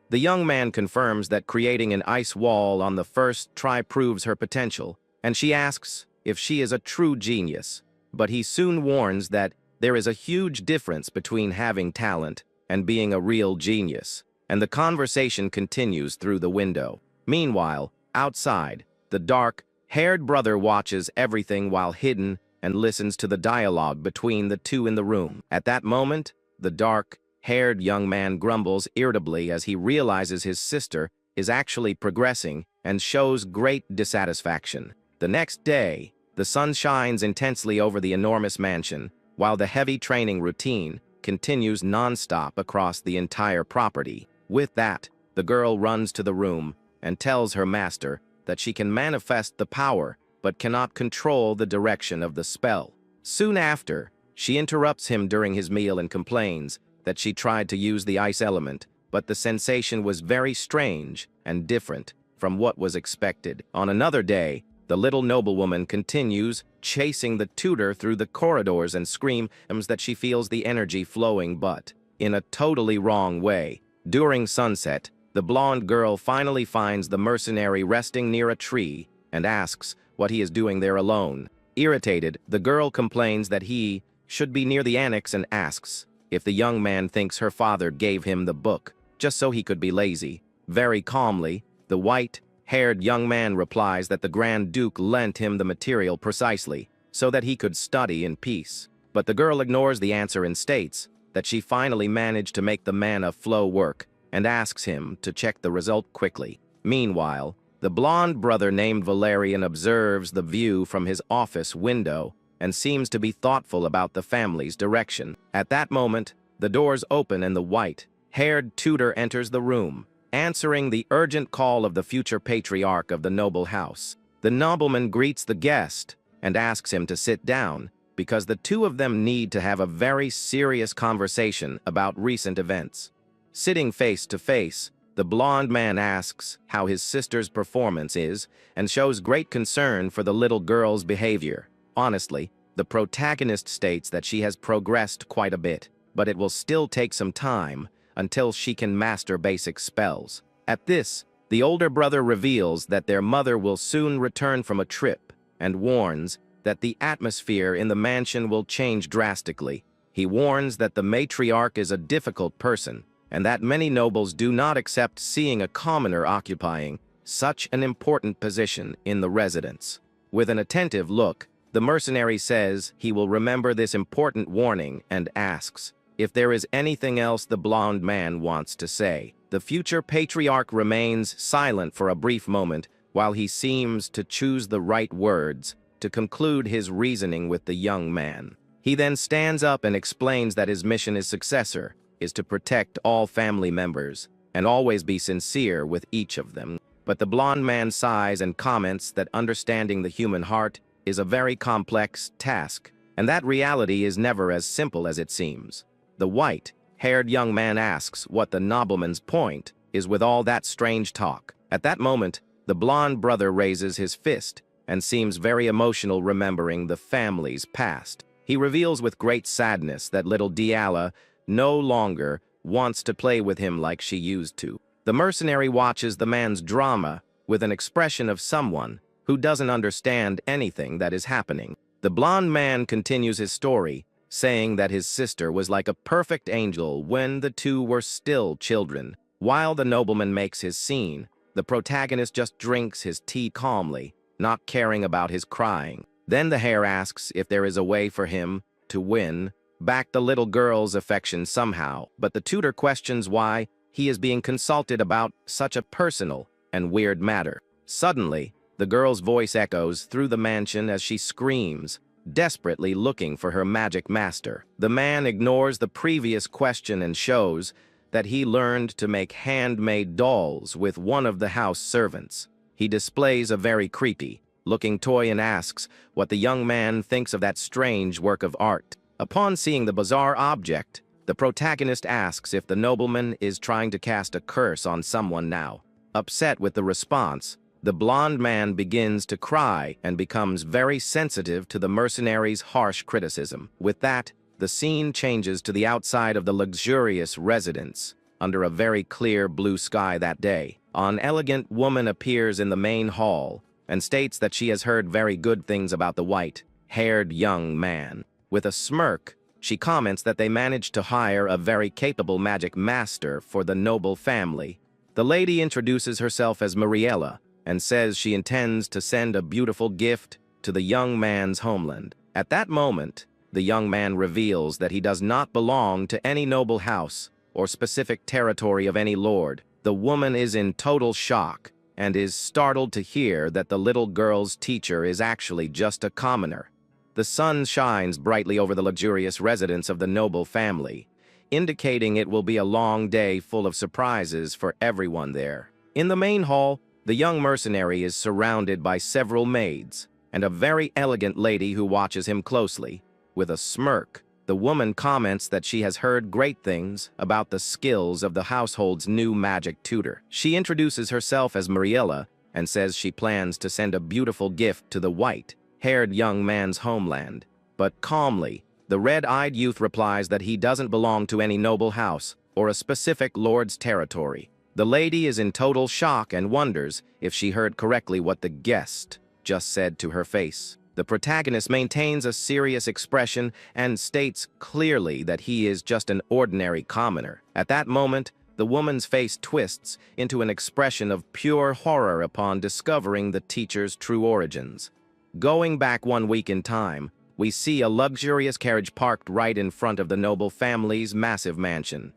The young man confirms that creating an ice wall on the first try proves her potential, and she asks if she is a true genius. But he soon warns that there is a huge difference between having talent and being a real genius, and the conversation continues through the window. Meanwhile, outside, the dark-haired brother watches everything while hidden and listens to the dialogue between the two in the room. At that moment, the dark-haired young man grumbles irritably as he realizes his sister is actually progressing and shows great dissatisfaction. The next day, the sun shines intensely over the enormous mansion, while the heavy training routine continues non-stop across the entire property. With that, the girl runs to the room and tells her master that she can manifest the power but cannot control the direction of the spell. Soon after, she interrupts him during his meal and complains that she tried to use the ice element, but the sensation was very strange and different from what was expected. On another day, the little noblewoman continues chasing the tutor through the corridors and screams that she feels the energy flowing, but in a totally wrong way. During sunset, the blonde girl finally finds the mercenary resting near a tree and asks what he is doing there alone. Irritated, the girl complains that he should be near the annex and asks if the young man thinks her father gave him the book just so he could be lazy. Very calmly, the white-haired young man replies that the Grand Duke lent him the material precisely so that he could study in peace. But the girl ignores the answer and states that she finally managed to make the mana flow work and asks him to check the result quickly. Meanwhile, the blonde brother named Valerian observes the view from his office window and seems to be thoughtful about the family's direction. At that moment, the doors open and the white-haired tutor enters the room, answering the urgent call of the future patriarch of the noble house. The nobleman greets the guest and asks him to sit down because the two of them need to have a very serious conversation about recent events. Sitting face to face, the blonde man asks how his sister's performance is and shows great concern for the little girl's behavior. Honestly, the protagonist states that she has progressed quite a bit, but it will still take some time until she can master basic spells. At this, the older brother reveals that their mother will soon return from a trip and warns that the atmosphere in the mansion will change drastically. He warns that the matriarch is a difficult person and that many nobles do not accept seeing a commoner occupying such an important position in the residence. With an attentive look, the mercenary says he will remember this important warning and asks if there is anything else the blonde man wants to say. The future patriarch remains silent for a brief moment while he seems to choose the right words to conclude his reasoning with the young man. He then stands up and explains that his mission as successor is to protect all family members and always be sincere with each of them. But the blonde man sighs and comments that understanding the human heart is a very complex task, and that reality is never as simple as it seems. The white-haired young man asks what the nobleman's point is with all that strange talk. At that moment, the blonde brother raises his fist and seems very emotional, remembering the family's past. He reveals with great sadness that little Diala no longer wants to play with him like she used to. The mercenary watches the man's drama with an expression of someone who doesn't understand anything that is happening. The blonde man continues his story, saying that his sister was like a perfect angel when the two were still children. While the nobleman makes his scene, the protagonist just drinks his tea calmly, not caring about his crying. Then the hare asks if there is a way for him to win back the little girl's affection somehow, but the tutor questions why he is being consulted about such a personal and weird matter. Suddenly, the girl's voice echoes through the mansion as she screams, desperately looking for her magic master. The man ignores the previous question and shows that he learned to make handmade dolls with one of the house servants. He displays a very creepy-looking toy and asks what the young man thinks of that strange work of art. Upon seeing the bizarre object, the protagonist asks if the nobleman is trying to cast a curse on someone now. Upset with the response, the blonde man begins to cry and becomes very sensitive to the mercenary's harsh criticism. With that, the scene changes to the outside of the luxurious residence, under a very clear blue sky that day. An elegant woman appears in the main hall and states that she has heard very good things about the white-haired young man. With a smirk, she comments that they managed to hire a very capable magic master for the noble family. The lady introduces herself as Mariella and says she intends to send a beautiful gift to the young man's homeland. At that moment, the young man reveals that he does not belong to any noble house or specific territory of any lord. The woman is in total shock and is startled to hear that the little girl's teacher is actually just a commoner. The sun shines brightly over the luxurious residence of the noble family, indicating it will be a long day full of surprises for everyone there. In the main hall, the young mercenary is surrounded by several maids and a very elegant lady who watches him closely. With a smirk, the woman comments that she has heard great things about the skills of the household's new magic tutor. She introduces herself as Mariella and says she plans to send a beautiful gift to the white-haired young man's homeland. But calmly, the red-eyed youth replies that he doesn't belong to any noble house or a specific lord's territory. The lady is in total shock and wonders if she heard correctly what the guest just said to her face. The protagonist maintains a serious expression and states clearly that he is just an ordinary commoner. At that moment, the woman's face twists into an expression of pure horror upon discovering the teacher's true origins. Going back 1 week in time, we see a luxurious carriage parked right in front of the noble family's massive mansion.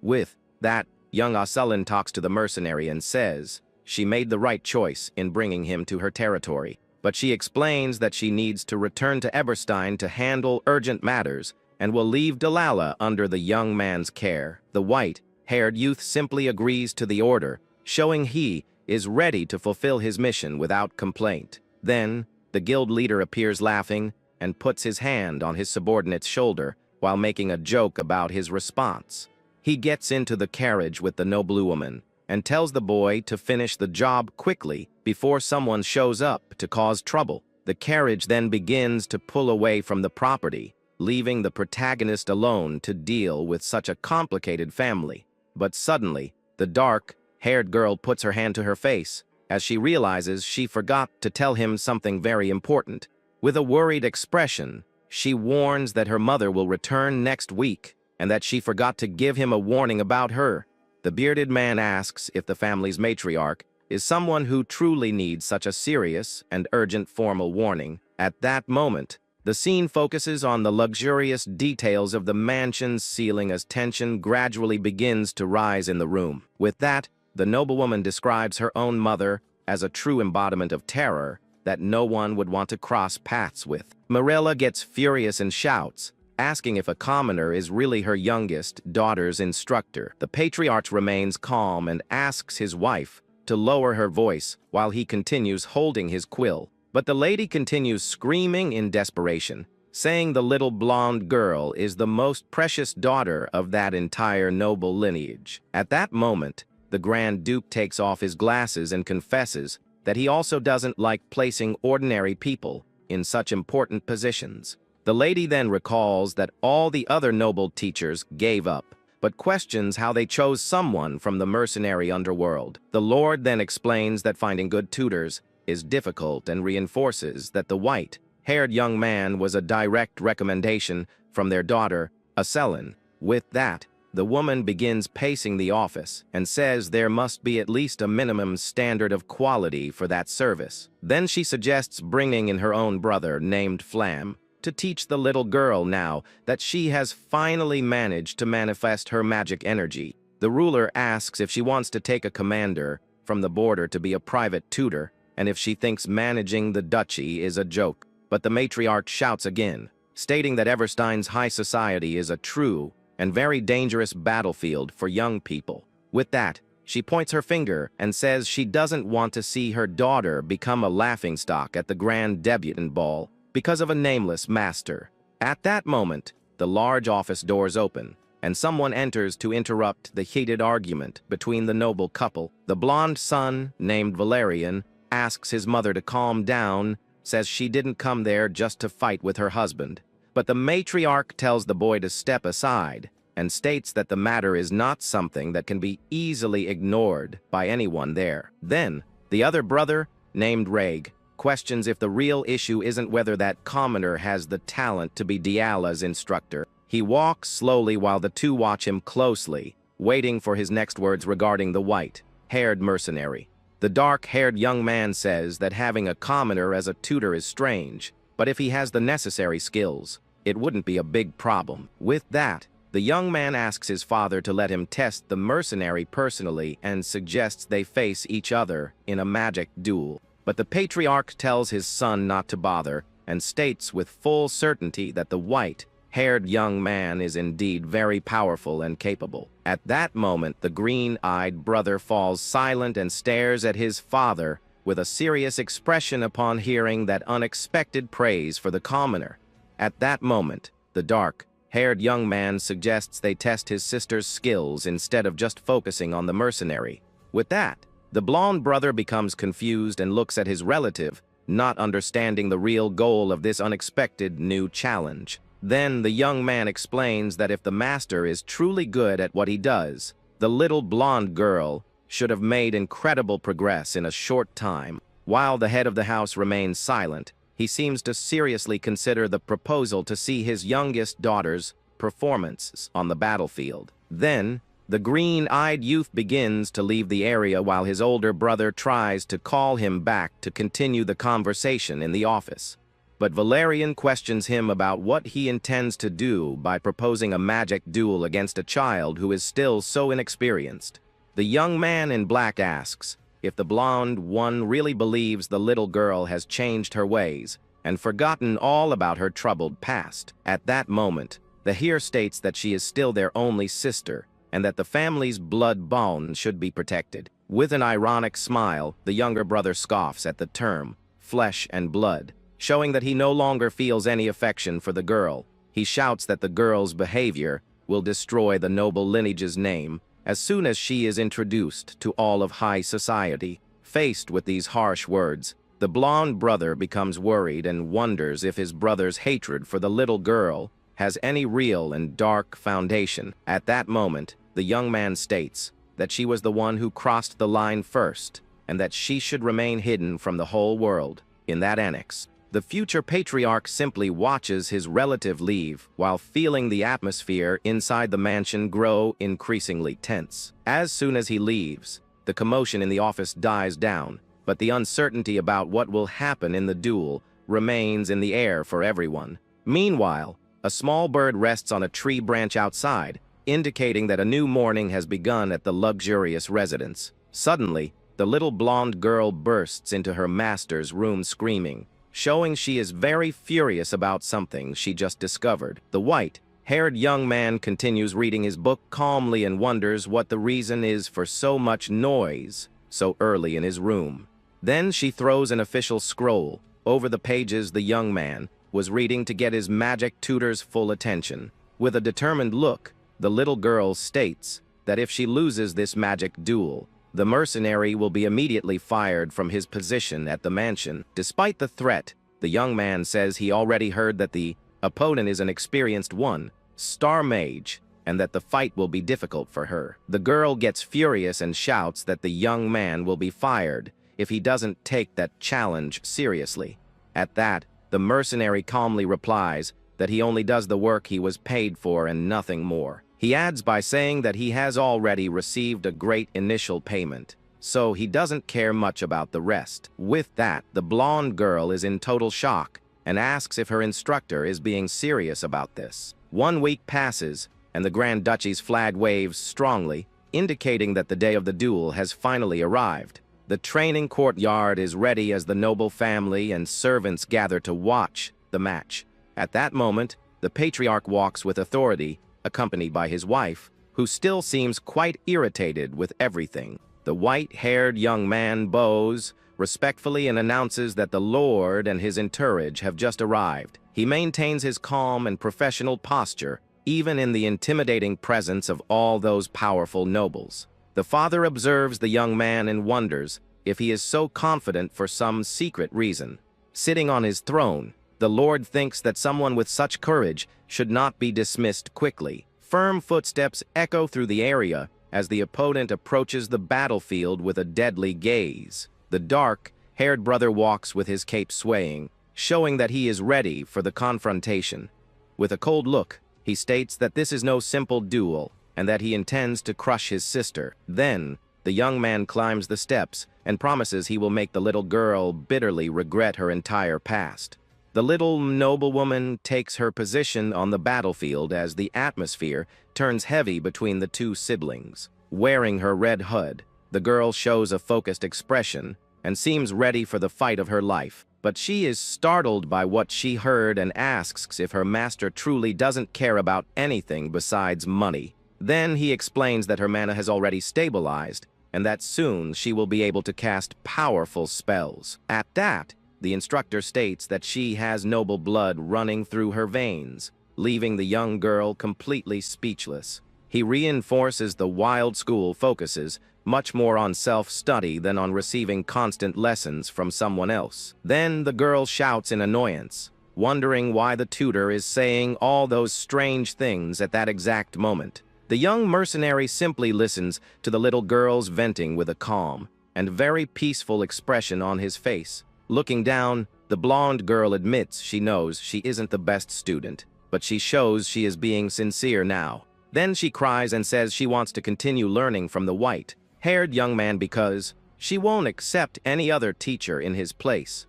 With that, young Asura talks to the mercenary and says she made the right choice in bringing him to her territory. But she explains that she needs to return to Eberstein to handle urgent matters and will leave Delilah under the young man's care. The white-haired youth simply agrees to the order, showing he is ready to fulfill his mission without complaint. Then, the guild leader appears laughing and puts his hand on his subordinate's shoulder while making a joke about his response. He gets into the carriage with the noble woman and tells the boy to finish the job quickly before someone shows up to cause trouble. The carriage then begins to pull away from the property, leaving the protagonist alone to deal with such a complicated family. But suddenly, the dark-haired girl puts her hand to her face as she realizes she forgot to tell him something very important. With a worried expression, she warns that her mother will return next week and that she forgot to give him a warning about her. The bearded man asks if the family's matriarch is someone who truly needs such a serious and urgent formal warning. At that moment, the scene focuses on the luxurious details of the mansion's ceiling as tension gradually begins to rise in the room. With that, the noblewoman describes her own mother as a true embodiment of terror that no one would want to cross paths with. Marilla gets furious and shouts, asking if a commoner is really her youngest daughter's instructor. The patriarch remains calm and asks his wife to lower her voice while he continues holding his quill. But the lady continues screaming in desperation, saying the little blonde girl is the most precious daughter of that entire noble lineage. At that moment, the Grand Duke takes off his glasses and confesses that he also doesn't like placing ordinary people in such important positions. The lady then recalls that all the other noble teachers gave up, but questions how they chose someone from the mercenary underworld. The Lord then explains that finding good tutors is difficult and reinforces that the white-haired young man was a direct recommendation from their daughter, Asura. With that, the woman begins pacing the office and says there must be at least a minimum standard of quality for that service. Then she suggests bringing in her own brother named Flam to teach the little girl now that she has finally managed to manifest her magic energy. The ruler asks if she wants to take a commander from the border to be a private tutor and if she thinks managing the duchy is a joke. But the matriarch shouts again, stating that Everstein's high society is a true and very dangerous battlefield for young people. With that, she points her finger and says she doesn't want to see her daughter become a laughingstock at the grand debutante ball because of a nameless master. At that moment, the large office doors open, and someone enters to interrupt the heated argument between the noble couple. The blonde son, named Valerian, asks his mother to calm down, says she didn't come there just to fight with her husband. But the matriarch tells the boy to step aside and states that the matter is not something that can be easily ignored by anyone there. Then, the other brother, named Reg, questions if the real issue isn't whether that commoner has the talent to be Diala's instructor. He walks slowly while the two watch him closely, waiting for his next words regarding the white-haired mercenary. The dark-haired young man says that having a commoner as a tutor is strange, but if he has the necessary skills, it wouldn't be a big problem. With that, the young man asks his father to let him test the mercenary personally and suggests they face each other in a magic duel. But the patriarch tells his son not to bother and states with full certainty that the white-haired young man is indeed very powerful and capable. At that moment, the green-eyed brother falls silent and stares at his father with a serious expression upon hearing that unexpected praise for the commoner. At that moment, the dark-haired young man suggests they test his sister's skills instead of just focusing on the mercenary. With that, the blonde brother becomes confused and looks at his relative, not understanding the real goal of this unexpected new challenge. Then the young man explains that if the master is truly good at what he does, the little blonde girl should have made incredible progress in a short time. While the head of the house remains silent, he seems to seriously consider the proposal to see his youngest daughter's performance on the battlefield. Then, the green-eyed youth begins to leave the area while his older brother tries to call him back to continue the conversation in the office. But Valerian questions him about what he intends to do by proposing a magic duel against a child who is still so inexperienced. The young man in black asks if the blonde one really believes the little girl has changed her ways and forgotten all about her troubled past. At that moment, the heir states that she is still their only sister and that the family's blood bond should be protected. With an ironic smile, the younger brother scoffs at the term flesh and blood, showing that he no longer feels any affection for the girl. He shouts that the girl's behavior will destroy the noble lineage's name as soon as she is introduced to all of high society. Faced with these harsh words, the blonde brother becomes worried and wonders if his brother's hatred for the little girl has any real and dark foundation. At that moment, the young man states that she was the one who crossed the line first and that she should remain hidden from the whole world. In that annex, the future patriarch simply watches his relative leave while feeling the atmosphere inside the mansion grow increasingly tense. As soon as he leaves, the commotion in the office dies down, but the uncertainty about what will happen in the duel remains in the air for everyone. Meanwhile, a small bird rests on a tree branch outside, indicating that a new morning has begun at the luxurious residence. Suddenly, the little blonde girl bursts into her master's room screaming, showing she is very furious about something she just discovered. The white-haired young man continues reading his book calmly and wonders what the reason is for so much noise so early in his room. Then she throws an official scroll over the pages the young man was reading to get his magic tutor's full attention. With a determined look, the little girl states that if she loses this magic duel, the mercenary will be immediately fired from his position at the mansion. Despite the threat, the young man says he already heard that the opponent is an experienced one-star mage and that the fight will be difficult for her. The girl gets furious and shouts that the young man will be fired if he doesn't take that challenge seriously. At that, the mercenary calmly replies that he only does the work he was paid for and nothing more. He adds by saying that he has already received a great initial payment, so he doesn't care much about the rest. With that, the blonde girl is in total shock and asks if her instructor is being serious about this. 1 week passes, and the Grand Duchy's flag waves strongly, indicating that the day of the duel has finally arrived. The training courtyard is ready as the noble family and servants gather to watch the match. At that moment, the patriarch walks with authority, accompanied by his wife, who still seems quite irritated with everything. The white-haired young man bows respectfully and announces that the Lord and his entourage have just arrived. He maintains his calm and professional posture, even in the intimidating presence of all those powerful nobles. The father observes the young man and wonders if he is so confident for some secret reason. Sitting on his throne, the Lord thinks that someone with such courage should not be dismissed quickly. Firm footsteps echo through the area as the opponent approaches the battlefield with a deadly gaze. The dark-haired brother walks with his cape swaying, showing that he is ready for the confrontation. With a cold look, he states that this is no simple duel and that he intends to crush his sister. Then, the young man climbs the steps and promises he will make the little girl bitterly regret her entire past. The little noblewoman takes her position on the battlefield as the atmosphere turns heavy between the two siblings. Wearing her red hood, the girl shows a focused expression and seems ready for the fight of her life. But she is startled by what she heard and asks if her master truly doesn't care about anything besides money. Then he explains that her mana has already stabilized and that soon she will be able to cast powerful spells. At that, the instructor states that she has noble blood running through her veins, leaving the young girl completely speechless. He reinforces the wild school focuses much more on self-study than on receiving constant lessons from someone else. Then the girl shouts in annoyance, wondering why the tutor is saying all those strange things at that exact moment. The young mercenary simply listens to the little girl's venting with a calm and very peaceful expression on his face. Looking down, the blonde girl admits she knows she isn't the best student, but she shows she is being sincere now. Then she cries and says she wants to continue learning from the white-haired young man because she won't accept any other teacher in his place.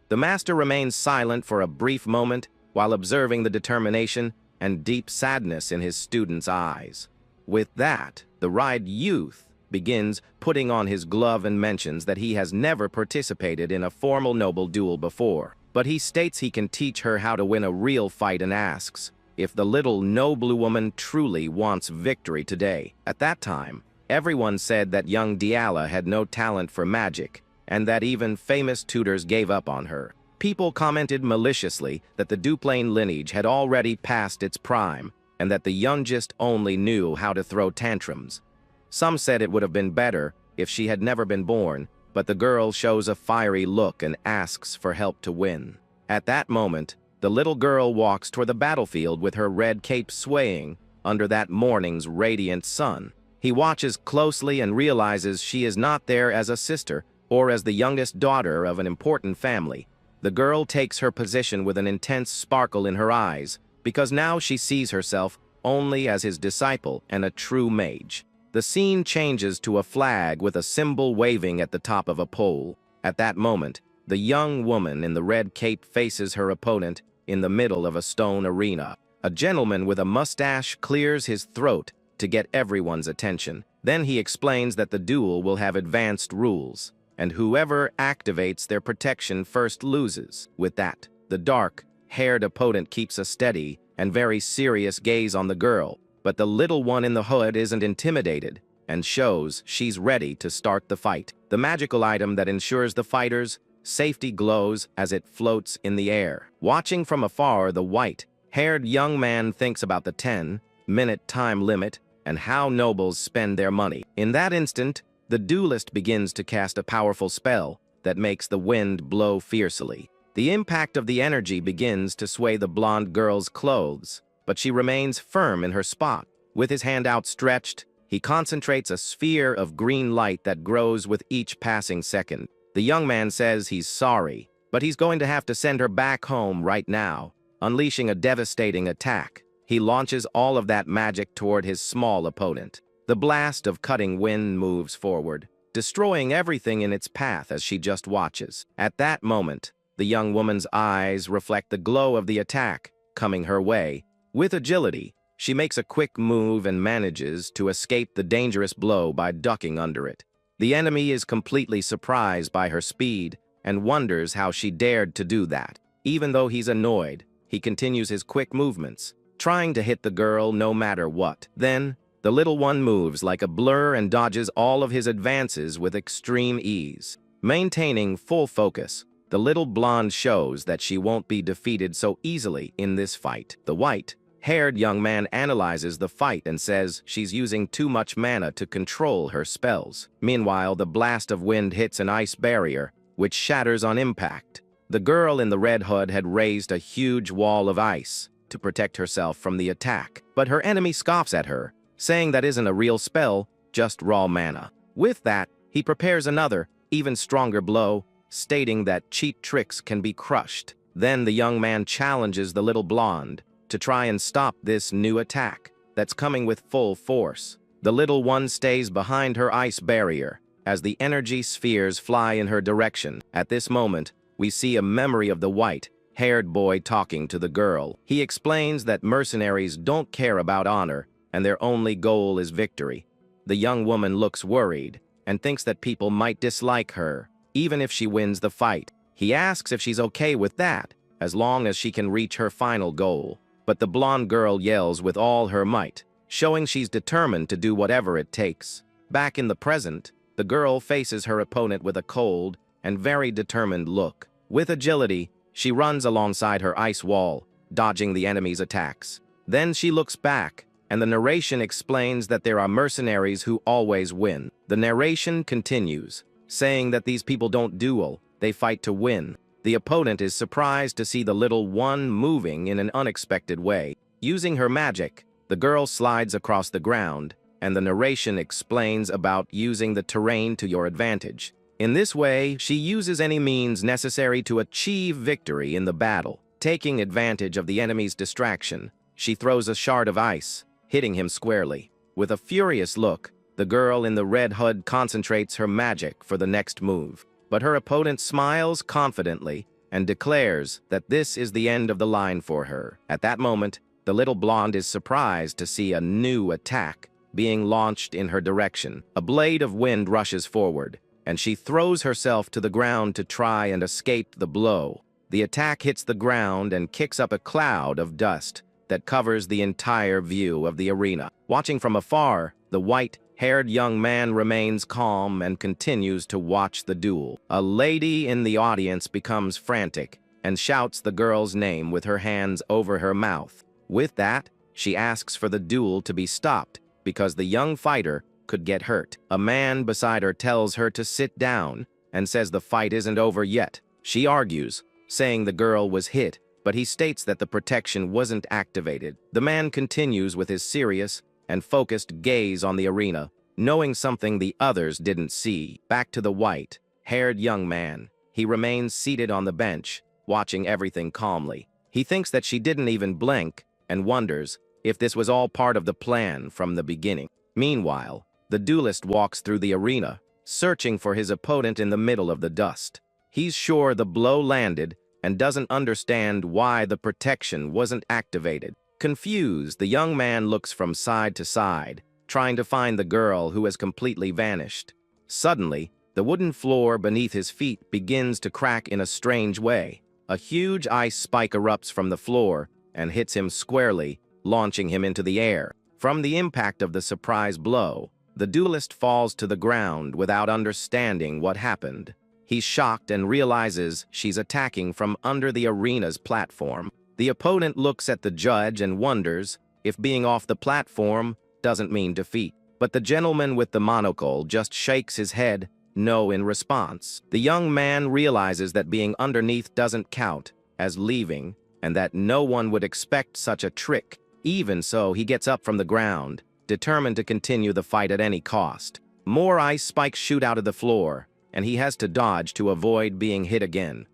The master remains silent for a brief moment while observing the determination and deep sadness in his student's eyes. With that, the wide youth begins putting on his glove and mentions that he has never participated in a formal noble duel before. But he states he can teach her how to win a real fight and asks if the little noblewoman truly wants victory today. At that time, everyone said that young Diala had no talent for magic, and that even famous tutors gave up on her. People commented maliciously that the Duplain lineage had already passed its prime, and that the youngest only knew how to throw tantrums. Some said it would have been better if she had never been born, but the girl shows a fiery look and asks for help to win. At that moment, the little girl walks toward the battlefield with her red cape swaying under that morning's radiant sun. He watches closely and realizes she is not there as a sister or as the youngest daughter of an important family. The girl takes her position with an intense sparkle in her eyes, because now she sees herself only as his disciple and a true mage. The scene changes to a flag with a symbol waving at the top of a pole. At that moment, the young woman in the red cape faces her opponent in the middle of a stone arena. A gentleman with a mustache clears his throat to get everyone's attention. Then he explains that the duel will have advanced rules, and whoever activates their protection first loses. With that, the dark-haired opponent keeps a steady and very serious gaze on the girl, but the little one in the hood isn't intimidated and shows she's ready to start the fight. The magical item that ensures the fighter's safety glows as it floats in the air. Watching from afar, the white-haired young man thinks about the 10-minute time limit and how nobles spend their money. In that instant, the duelist begins to cast a powerful spell that makes the wind blow fiercely. The impact of the energy begins to sway the blonde girl's clothes, but she remains firm in her spot. With his hand outstretched, he concentrates a sphere of green light that grows with each passing second. The young man says he's sorry, but he's going to have to send her back home right now. Unleashing a devastating attack, he launches all of that magic toward his small opponent. The blast of cutting wind moves forward, destroying everything in its path as she just watches. At that moment, the young woman's eyes reflect the glow of the attack coming her way. With agility, she makes a quick move and manages to escape the dangerous blow by ducking under it. The enemy is completely surprised by her speed and wonders how she dared to do that. Even though he's annoyed, he continues his quick movements, trying to hit the girl no matter what. Then, the little one moves like a blur and dodges all of his advances with extreme ease. Maintaining full focus, the little blonde shows that she won't be defeated so easily in this fight. The white-haired young man analyzes the fight and says she's using too much mana to control her spells. Meanwhile, the blast of wind hits an ice barrier, which shatters on impact. The girl in the red hood had raised a huge wall of ice to protect herself from the attack, but her enemy scoffs at her, saying that isn't a real spell, just raw mana. With that, he prepares another, even stronger blow, stating that cheap tricks can be crushed. Then the young man challenges the little blonde to try and stop this new attack that's coming with full force. The little one stays behind her ice barrier as the energy spheres fly in her direction. At this moment, we see a memory of the white-haired haired boy talking to the girl. He explains that mercenaries don't care about honor and their only goal is victory. The young woman looks worried and thinks that people might dislike her, even if she wins the fight. He asks if she's okay with that, as long as she can reach her final goal. But the blonde girl yells with all her might, showing she's determined to do whatever it takes. Back in the present, the girl faces her opponent with a cold and very determined look. With agility, she runs alongside her ice wall, dodging the enemy's attacks. Then she looks back, and the narration explains that there are mercenaries who always win. The narration continues, saying that these people don't duel, they fight to win. The opponent is surprised to see the little one moving in an unexpected way. Using her magic, the girl slides across the ground, and the narration explains about using the terrain to your advantage. In this way, she uses any means necessary to achieve victory in the battle. Taking advantage of the enemy's distraction, she throws a shard of ice, hitting him squarely. With a furious look, the girl in the red hood concentrates her magic for the next move. But her opponent smiles confidently and declares that this is the end of the line for her. At that moment, the little blonde is surprised to see a new attack being launched in her direction. A blade of wind rushes forward, and she throws herself to the ground to try and escape the blow. The attack hits the ground and kicks up a cloud of dust that covers the entire view of the arena. Watching from afar, the white-haired young man remains calm and continues to watch the duel. A lady in the audience becomes frantic and shouts the girl's name with her hands over her mouth. With that, she asks for the duel to be stopped because the young fighter could get hurt. A man beside her tells her to sit down and says the fight isn't over yet. She argues, saying the girl was hit, but he states that the protection wasn't activated. The man continues with his serious and focused gaze on the arena, knowing something the others didn't see. Back to the white-haired young man. He remains seated on the bench, watching everything calmly. He thinks that she didn't even blink and wonders if this was all part of the plan from the beginning. Meanwhile, the duelist walks through the arena, searching for his opponent in the middle of the dust. He's sure the blow landed and doesn't understand why the protection wasn't activated. Confused, the young man looks from side to side, trying to find the girl who has completely vanished. Suddenly, the wooden floor beneath his feet begins to crack in a strange way. A huge ice spike erupts from the floor and hits him squarely, launching him into the air. From the impact of the surprise blow, the duelist falls to the ground without understanding what happened. He's shocked and realizes she's attacking from under the arena's platform. The opponent looks at the judge and wonders if being off the platform doesn't mean defeat. But the gentleman with the monocle just shakes his head no in response. The young man realizes that being underneath doesn't count as leaving and that no one would expect such a trick. Even so, he gets up from the ground, determined to continue the fight at any cost. More ice spikes shoot out of the floor, and he has to dodge to avoid being hit again.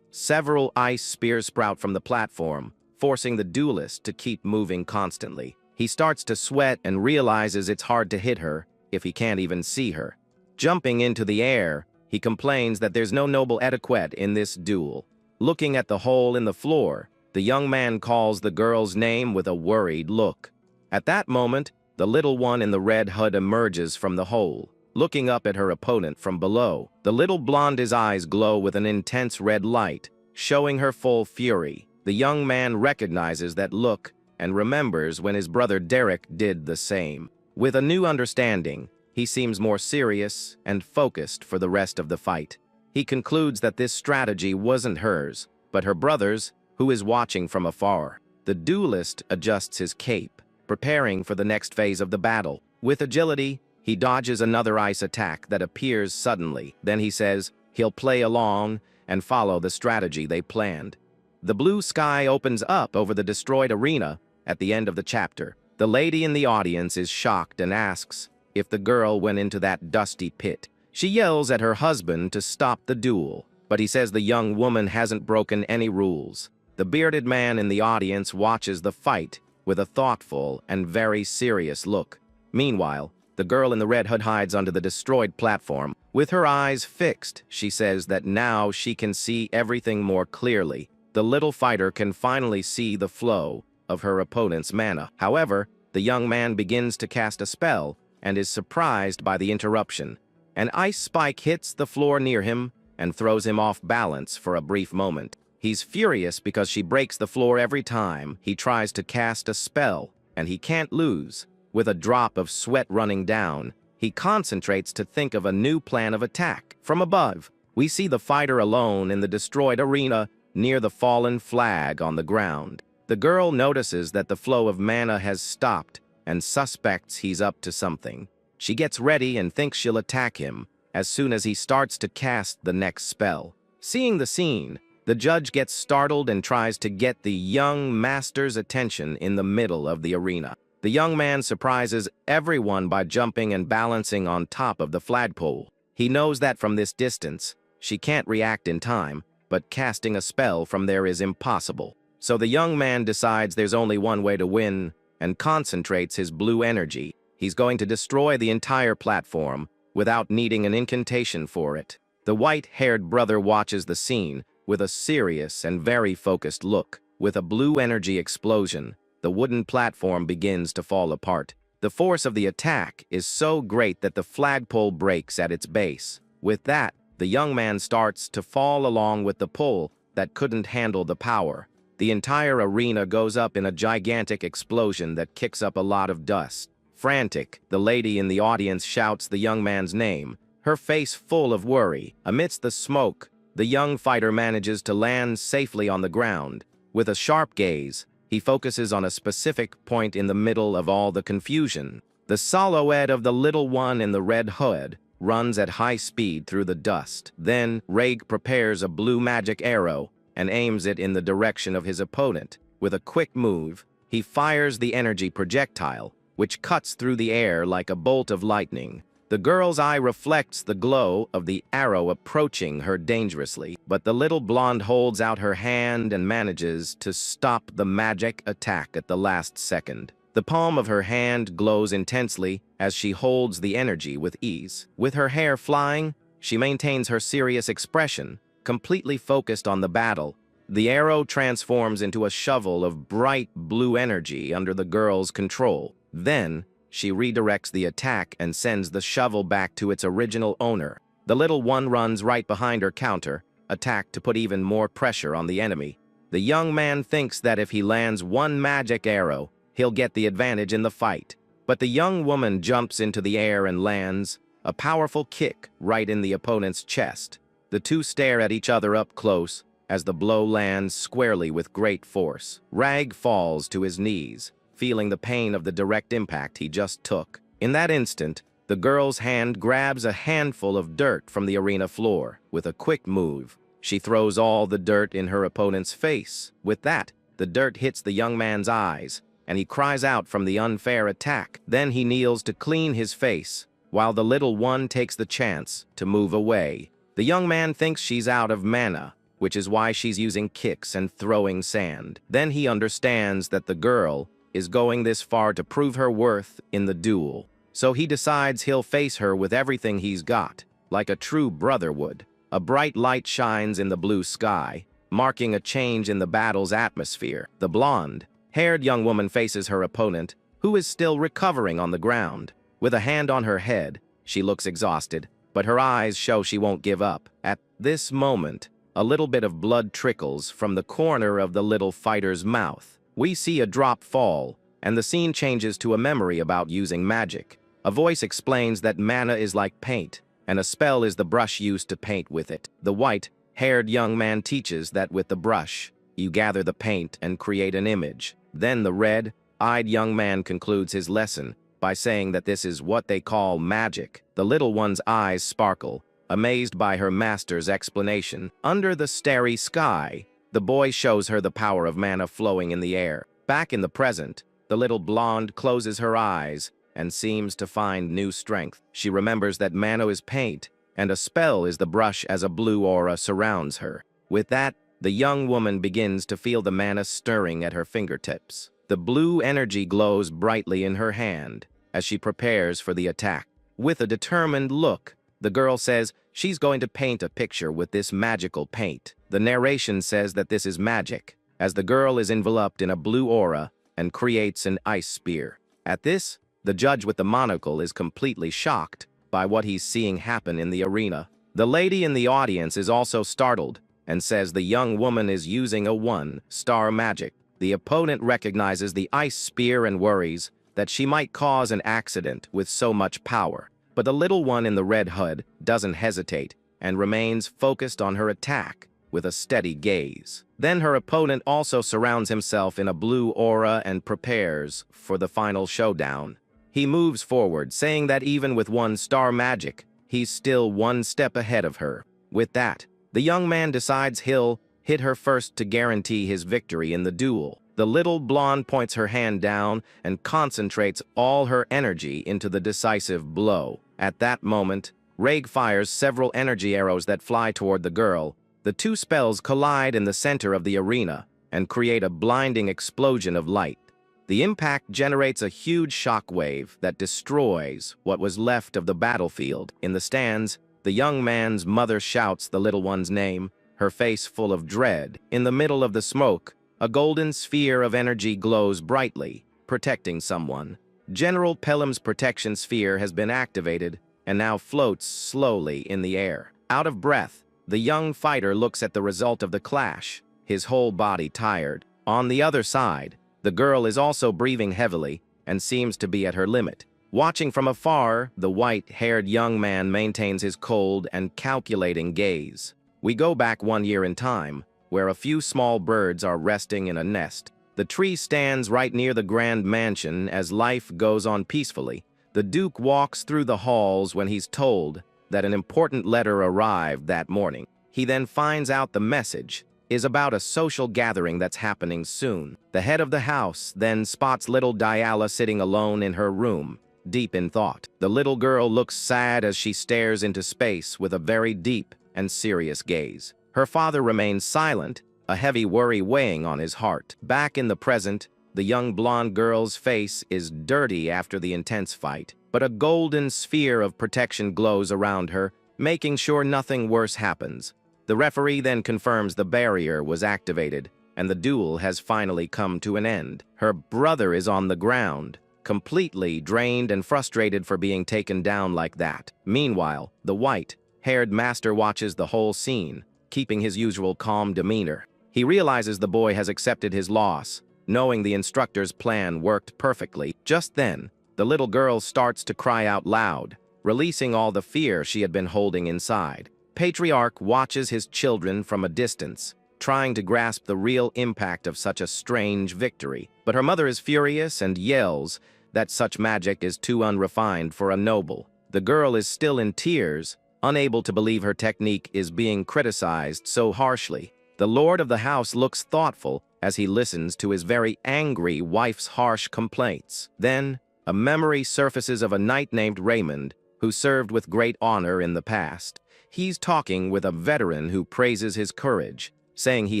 Several ice spears sprout from the platform, forcing the duelist to keep moving constantly. He starts to sweat and realizes it's hard to hit her if he can't even see her. Jumping into the air, he complains that there's no noble etiquette in this duel. Looking at the hole in the floor, the young man calls the girl's name with a worried look. At that moment, the little one in the red hood emerges from the hole, looking up at her opponent from below. The little blonde's eyes glow with an intense red light, showing her full fury. The young man recognizes that look and remembers when his brother Derek did the same. With a new understanding, he seems more serious and focused for the rest of the fight. He concludes that this strategy wasn't hers, but her brother's, who is watching from afar. The duelist adjusts his cape, preparing for the next phase of the battle. With agility, he dodges another ice attack that appears suddenly. Then he says he'll play along and follow the strategy they planned. The blue sky opens up over the destroyed arena at the end of the chapter. The lady in the audience is shocked and asks if the girl went into that dusty pit. She yells at her husband to stop the duel, but he says the young woman hasn't broken any rules. The bearded man in the audience watches the fight with a thoughtful and very serious look. Meanwhile, the girl in the red hood hides under the destroyed platform. With her eyes fixed, she says that now she can see everything more clearly. the little fighter can finally see the flow of her opponent's mana. However, the young man begins to cast a spell and is surprised by the interruption. An ice spike hits the floor near him and throws him off balance for a brief moment. He's furious because she breaks the floor every time he tries to cast a spell, and he can't lose. With a drop of sweat running down, he concentrates to think of a new plan of attack. From above, we see the fighter alone in the destroyed arena near the fallen flag on the ground. The girl notices that the flow of mana has stopped and suspects he's up to something. She gets ready and thinks she'll attack him as soon as he starts to cast the next spell. Seeing the scene, the judge gets startled and tries to get the young master's attention in the middle of the arena. The young man surprises everyone by jumping and balancing on top of the flagpole. He knows that from this distance, she can't react in time, but casting a spell from there is impossible. So the young man decides there's only one way to win and concentrates his blue energy. He's going to destroy the entire platform without needing an incantation for it. The white-haired brother watches the scene with a serious and very focused look. With a blue energy explosion, the wooden platform begins to fall apart. The force of the attack is so great that the flagpole breaks at its base. With that, the young man starts to fall along with the pole that couldn't handle the power. The entire arena goes up in a gigantic explosion that kicks up a lot of dust. Frantic, the lady in the audience shouts the young man's name, her face full of worry. Amidst the smoke, the young fighter manages to land safely on the ground. With a sharp gaze, he focuses on a specific point in the middle of all the confusion. The silhouette of the little one in the red hood runs at high speed through the dust. Then, Reg prepares a blue magic arrow and aims it in the direction of his opponent. With a quick move, he fires the energy projectile, which cuts through the air like a bolt of lightning. The girl's eye reflects the glow of the arrow approaching her dangerously, but the little blonde holds out her hand and manages to stop the magic attack at the last second. The palm of her hand glows intensely as she holds the energy with ease. With her hair flying, she maintains her serious expression, completely focused on the battle. The arrow transforms into a shovel of bright blue energy under the girl's control. Then, she redirects the attack and sends the shovel back to its original owner. The little one runs right behind her counter, attack to put even more pressure on the enemy. The young man thinks that if he lands one magic arrow, he'll get the advantage in the fight. But the young woman jumps into the air and lands a powerful kick right in the opponent's chest. The two stare at each other up close as the blow lands squarely with great force. Rag falls to his knees, feeling the pain of the direct impact he just took. In that instant, the girl's hand grabs a handful of dirt from the arena floor. With a quick move, she throws all the dirt in her opponent's face. With that, the dirt hits the young man's eyes, and he cries out from the unfair attack. Then he kneels to clean his face, while the little one takes the chance to move away. The young man thinks she's out of mana, which is why she's using kicks and throwing sand. Then he understands that the girl is going this far to prove her worth in the duel. So he decides he'll face her with everything he's got, like a true brother would. A bright light shines in the blue sky, marking a change in the battle's atmosphere. The blonde-haired young woman faces her opponent, who is still recovering on the ground. With a hand on her head, she looks exhausted, but her eyes show she won't give up. At this moment, a little bit of blood trickles from the corner of the little fighter's mouth. We see a drop fall, and the scene changes to a memory about using magic. A voice explains that mana is like paint, and a spell is the brush used to paint with it. The white-haired young man teaches that with the brush, you gather the paint and create an image. Then the red-eyed young man concludes his lesson by saying that this is what they call magic. The little one's eyes sparkle, amazed by her master's explanation. Under the starry sky, the boy shows her the power of mana flowing in the air. Back in the present, the little blonde closes her eyes and seems to find new strength. She remembers that mana is paint, and a spell is the brush as a blue aura surrounds her. With that, the young woman begins to feel the mana stirring at her fingertips. The blue energy glows brightly in her hand as she prepares for the attack. With a determined look, The girl says she's going to paint a picture with this magical paint. The narration says that this is magic, as the girl is enveloped in a blue aura and creates an ice spear. At this, the judge with the monocle is completely shocked by what he's seeing happen in the arena. The lady in the audience is also startled and says the young woman is using a one-star magic. The opponent recognizes the ice spear and worries that she might cause an accident with so much power. But the little one in the red hood doesn't hesitate and remains focused on her attack with a steady gaze. Then her opponent also surrounds himself in a blue aura and prepares for the final showdown. He moves forward, saying that even with one-star magic, he's still one step ahead of her. With that, the young man decides he'll hit her first to guarantee his victory in the duel. The little blonde points her hand down and concentrates all her energy into the decisive blow. At that moment, Reg fires several energy arrows that fly toward the girl. The two spells collide in the center of the arena and create a blinding explosion of light. The impact generates a huge shockwave that destroys what was left of the battlefield. In the stands, the young man's mother shouts the little one's name, her face full of dread. In the middle of the smoke, a golden sphere of energy glows brightly, protecting someone. General Pelham's protection sphere has been activated and now floats slowly in the air. Out of breath, the young fighter looks at the result of the clash, his whole body tired. On the other side, the girl is also breathing heavily and seems to be at her limit. Watching from afar, the white-haired young man maintains his cold and calculating gaze. We go back 1 year in time, where a few small birds are resting in a nest. The tree stands right near the grand mansion as life goes on peacefully. The Duke walks through the halls when he's told that an important letter arrived that morning. He then finds out the message is about a social gathering that's happening soon. The head of the house then spots little Diala sitting alone in her room, deep in thought. The little girl looks sad as she stares into space with a very deep and serious gaze. Her father remains silent, a heavy worry weighing on his heart. Back in the present, the young blonde girl's face is dirty after the intense fight, but a golden sphere of protection glows around her, making sure nothing worse happens. The referee then confirms the barrier was activated, and the duel has finally come to an end. Her brother is on the ground, completely drained and frustrated for being taken down like that. Meanwhile, the white-haired master watches the whole scene, keeping his usual calm demeanor. He realizes the boy has accepted his loss, knowing the instructor's plan worked perfectly. Just then, the little girl starts to cry out loud, releasing all the fear she had been holding inside. Patriarch watches his children from a distance, trying to grasp the real impact of such a strange victory. But her mother is furious and yells that such magic is too unrefined for a noble. The girl is still in tears, unable to believe her technique is being criticized so harshly. The lord of the house looks thoughtful as he listens to his very angry wife's harsh complaints. Then, a memory surfaces of a knight named Raymond, who served with great honor in the past. He's talking with a veteran who praises his courage, saying he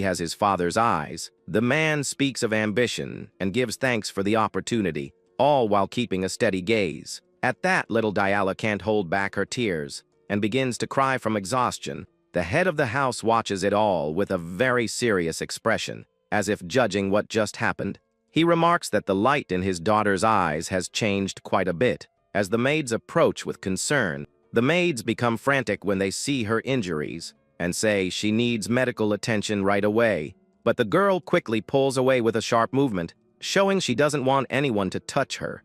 has his father's eyes. The man speaks of ambition and gives thanks for the opportunity, all while keeping a steady gaze. At that, little Diala can't hold back her tears and begins to cry from exhaustion. The head of the house watches it all with a very serious expression, as if judging what just happened. He remarks that the light in his daughter's eyes has changed quite a bit. As the maids approach with concern, the maids become frantic when they see her injuries and say she needs medical attention right away. But the girl quickly pulls away with a sharp movement, showing she doesn't want anyone to touch her.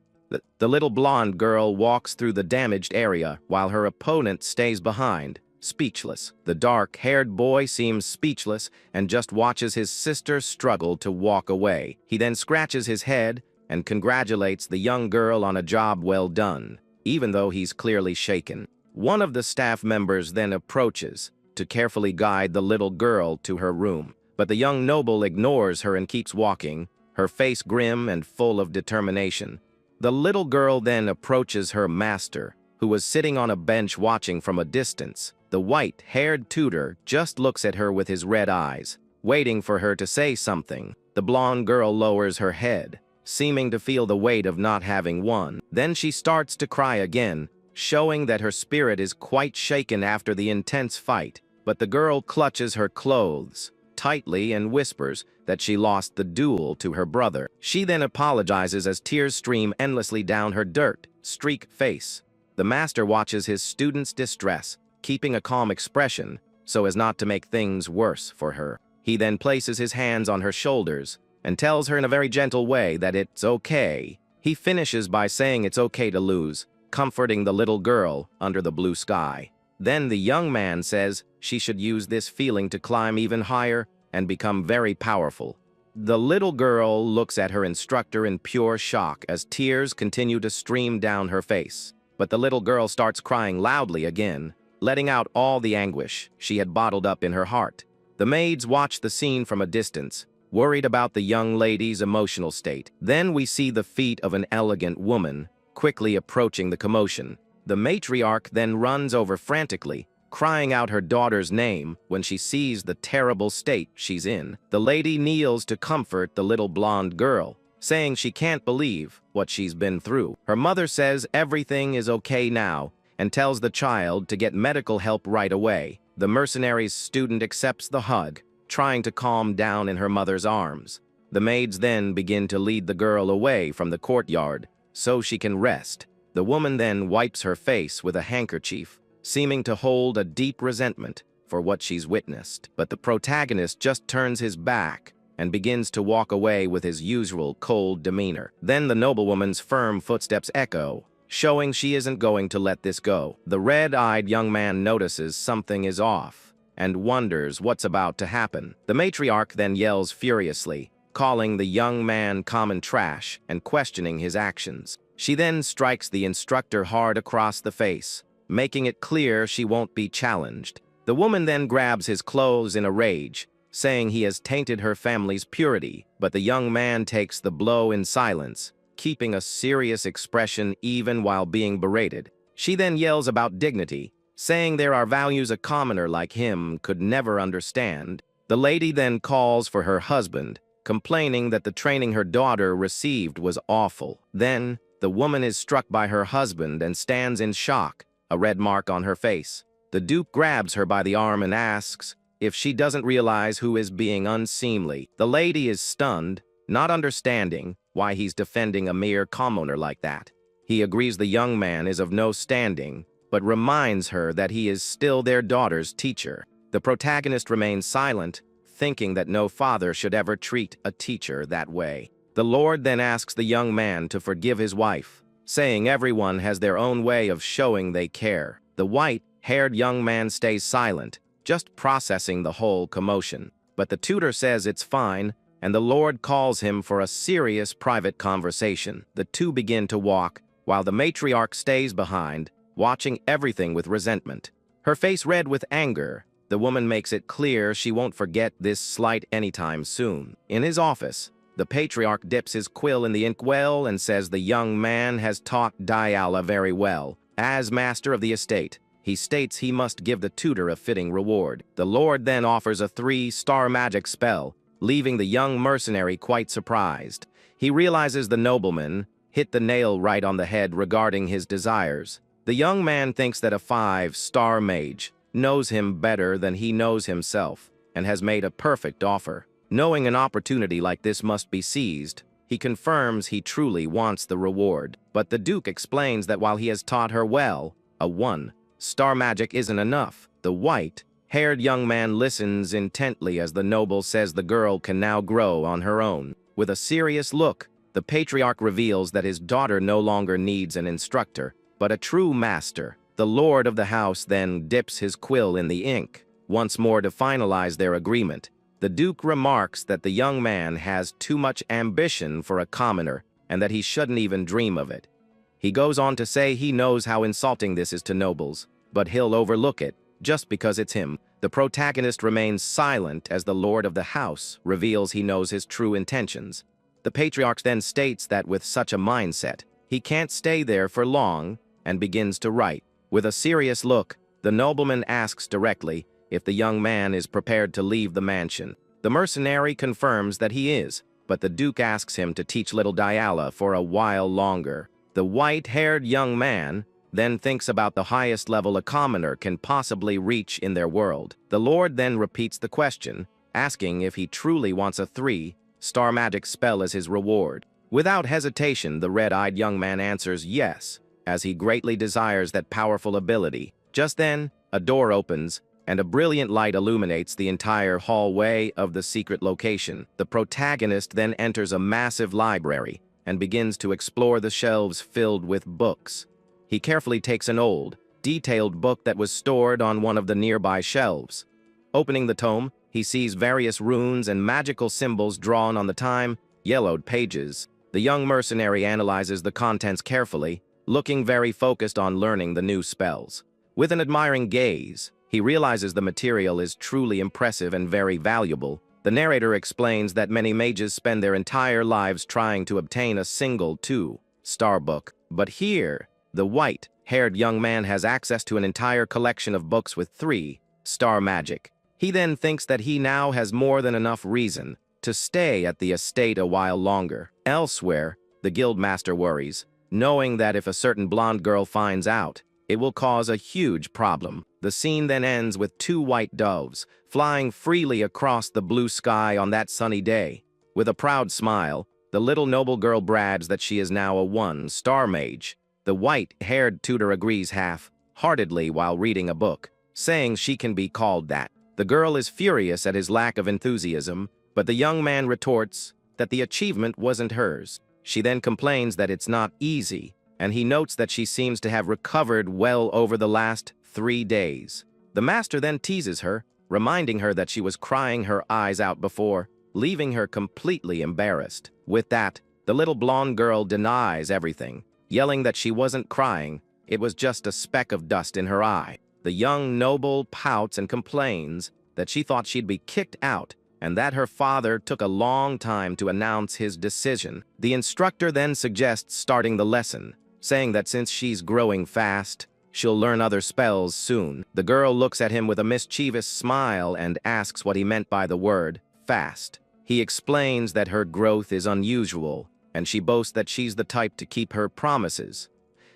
The little blonde girl walks through the damaged area while her opponent stays behind, speechless. The dark-haired boy seems speechless and just watches his sister struggle to walk away. He then scratches his head and congratulates the young girl on a job well done, even though he's clearly shaken. One of the staff members then approaches to carefully guide the little girl to her room, but the young noble ignores her and keeps walking, her face grim and full of determination. The little girl then approaches her master, who was sitting on a bench watching from a distance. The white-haired tutor just looks at her with his red eyes, waiting for her to say something. The blonde girl lowers her head, seeming to feel the weight of not having won. Then she starts to cry again, showing that her spirit is quite shaken after the intense fight. But the girl clutches her clothes tightly and whispers that she lost the duel to her brother. She then apologizes as tears stream endlessly down her dirt-streaked face. The master watches his student's distress, keeping a calm expression so as not to make things worse for her. He then places his hands on her shoulders and tells her in a very gentle way that it's okay. He finishes by saying it's okay to lose, comforting the little girl under the blue sky. Then the young man says she should use this feeling to climb even higher and become very powerful. The little girl looks at her instructor in pure shock as tears continue to stream down her face. But the little girl starts crying loudly again, letting out all the anguish she had bottled up in her heart. The maids watch the scene from a distance, worried about the young lady's emotional state. Then we see the feet of an elegant woman quickly approaching the commotion. The matriarch then runs over frantically, crying out her daughter's name when she sees the terrible state she's in. The lady kneels to comfort the little blonde girl, saying she can't believe what she's been through. Her mother says everything is okay now and tells the child to get medical help right away. The mercenary's student accepts the hug, trying to calm down in her mother's arms. The maids then begin to lead the girl away from the courtyard so she can rest. The woman then wipes her face with a handkerchief, seeming to hold a deep resentment for what she's witnessed. But the protagonist just turns his back and begins to walk away with his usual cold demeanor. Then the noblewoman's firm footsteps echo, showing she isn't going to let this go. The red-eyed young man notices something is off and wonders what's about to happen. The matriarch then yells furiously, calling the young man common trash and questioning his actions. She then strikes the instructor hard across the face, making it clear she won't be challenged. The woman then grabs his clothes in a rage, saying he has tainted her family's purity, but the young man takes the blow in silence, keeping a serious expression even while being berated. She then yells about dignity, saying there are values a commoner like him could never understand. The lady then calls for her husband, complaining that the training her daughter received was awful. Then, the woman is struck by her husband and stands in shock, a red mark on her face. The Duke grabs her by the arm and asks if she doesn't realize who is being unseemly. The lady is stunned, not understanding why he's defending a mere commoner like that. He agrees the young man is of no standing, but reminds her that he is still their daughter's teacher. The protagonist remains silent, thinking that no father should ever treat a teacher that way. The Lord then asks the young man to forgive his wife, saying everyone has their own way of showing they care. The white-haired young man stays silent, just processing the whole commotion. But the tutor says it's fine, and the Lord calls him for a serious private conversation. The two begin to walk, while the matriarch stays behind, watching everything with resentment. Her face red with anger, the woman makes it clear she won't forget this slight anytime soon. In his office, the patriarch dips his quill in the inkwell and says the young man has taught Yahello very well. As master of the estate, he states he must give the tutor a fitting reward. The Lord then offers a 3-star magic spell, leaving the young mercenary quite surprised. He realizes the nobleman hit the nail right on the head regarding his desires. The young man thinks that a 5-star mage knows him better than he knows himself and has made a perfect offer. Knowing an opportunity like this must be seized, he confirms he truly wants the reward. But the Duke explains that while he has taught her well, a 1-star magic isn't enough. The white-haired young man listens intently as the noble says the girl can now grow on her own. With a serious look, the patriarch reveals that his daughter no longer needs an instructor, but a true master. The lord of the house then dips his quill in the ink, once more to finalize their agreement. The Duke remarks that the young man has too much ambition for a commoner and that he shouldn't even dream of it. He goes on to say he knows how insulting this is to nobles, but he'll overlook it just because it's him. The protagonist remains silent as the lord of the house reveals he knows his true intentions. The patriarch then states that with such a mindset, he can't stay there for long and begins to write. With a serious look, the nobleman asks directly if the young man is prepared to leave the mansion. The mercenary confirms that he is, but the Duke asks him to teach little Yahello for a while longer. The white-haired young man then thinks about the highest level a commoner can possibly reach in their world. The Lord then repeats the question, asking if he truly wants a 3-star magic spell as his reward. Without hesitation, the red-eyed young man answers yes, as he greatly desires that powerful ability. Just then, a door opens, and a brilliant light illuminates the entire hallway of the secret location. The protagonist then enters a massive library and begins to explore the shelves filled with books. He carefully takes an old, detailed book that was stored on one of the nearby shelves. Opening the tome, he sees various runes and magical symbols drawn on the time-yellowed pages. The young mercenary analyzes the contents carefully, looking very focused on learning the new spells. With an admiring gaze, he realizes the material is truly impressive and very valuable. The narrator explains that many mages spend their entire lives trying to obtain a single 2-star book, but here, the white-haired young man has access to an entire collection of books with 3-star magic. He then thinks that he now has more than enough reason to stay at the estate a while longer. Elsewhere, the guildmaster worries, knowing that if a certain blonde girl finds out, it will cause a huge problem. The scene then ends with 2 white doves flying freely across the blue sky on that sunny day. With a proud smile, the little noble girl brags that she is now a 1-star mage. The white-haired tutor agrees half-heartedly while reading a book, saying she can be called that. The girl is furious at his lack of enthusiasm, but the young man retorts that the achievement wasn't hers. She then complains that it's not easy, and he notes that she seems to have recovered well over the last 3 days. The master then teases her, reminding her that she was crying her eyes out before, leaving her completely embarrassed. With that, the little blonde girl denies everything, yelling that she wasn't crying, it was just a speck of dust in her eye. The young noble pouts and complains that she thought she'd be kicked out and that her father took a long time to announce his decision. The instructor then suggests starting the lesson, saying that since she's growing fast, she'll learn other spells soon. The girl looks at him with a mischievous smile and asks what he meant by the word fast. He explains that her growth is unusual, and she boasts that she's the type to keep her promises.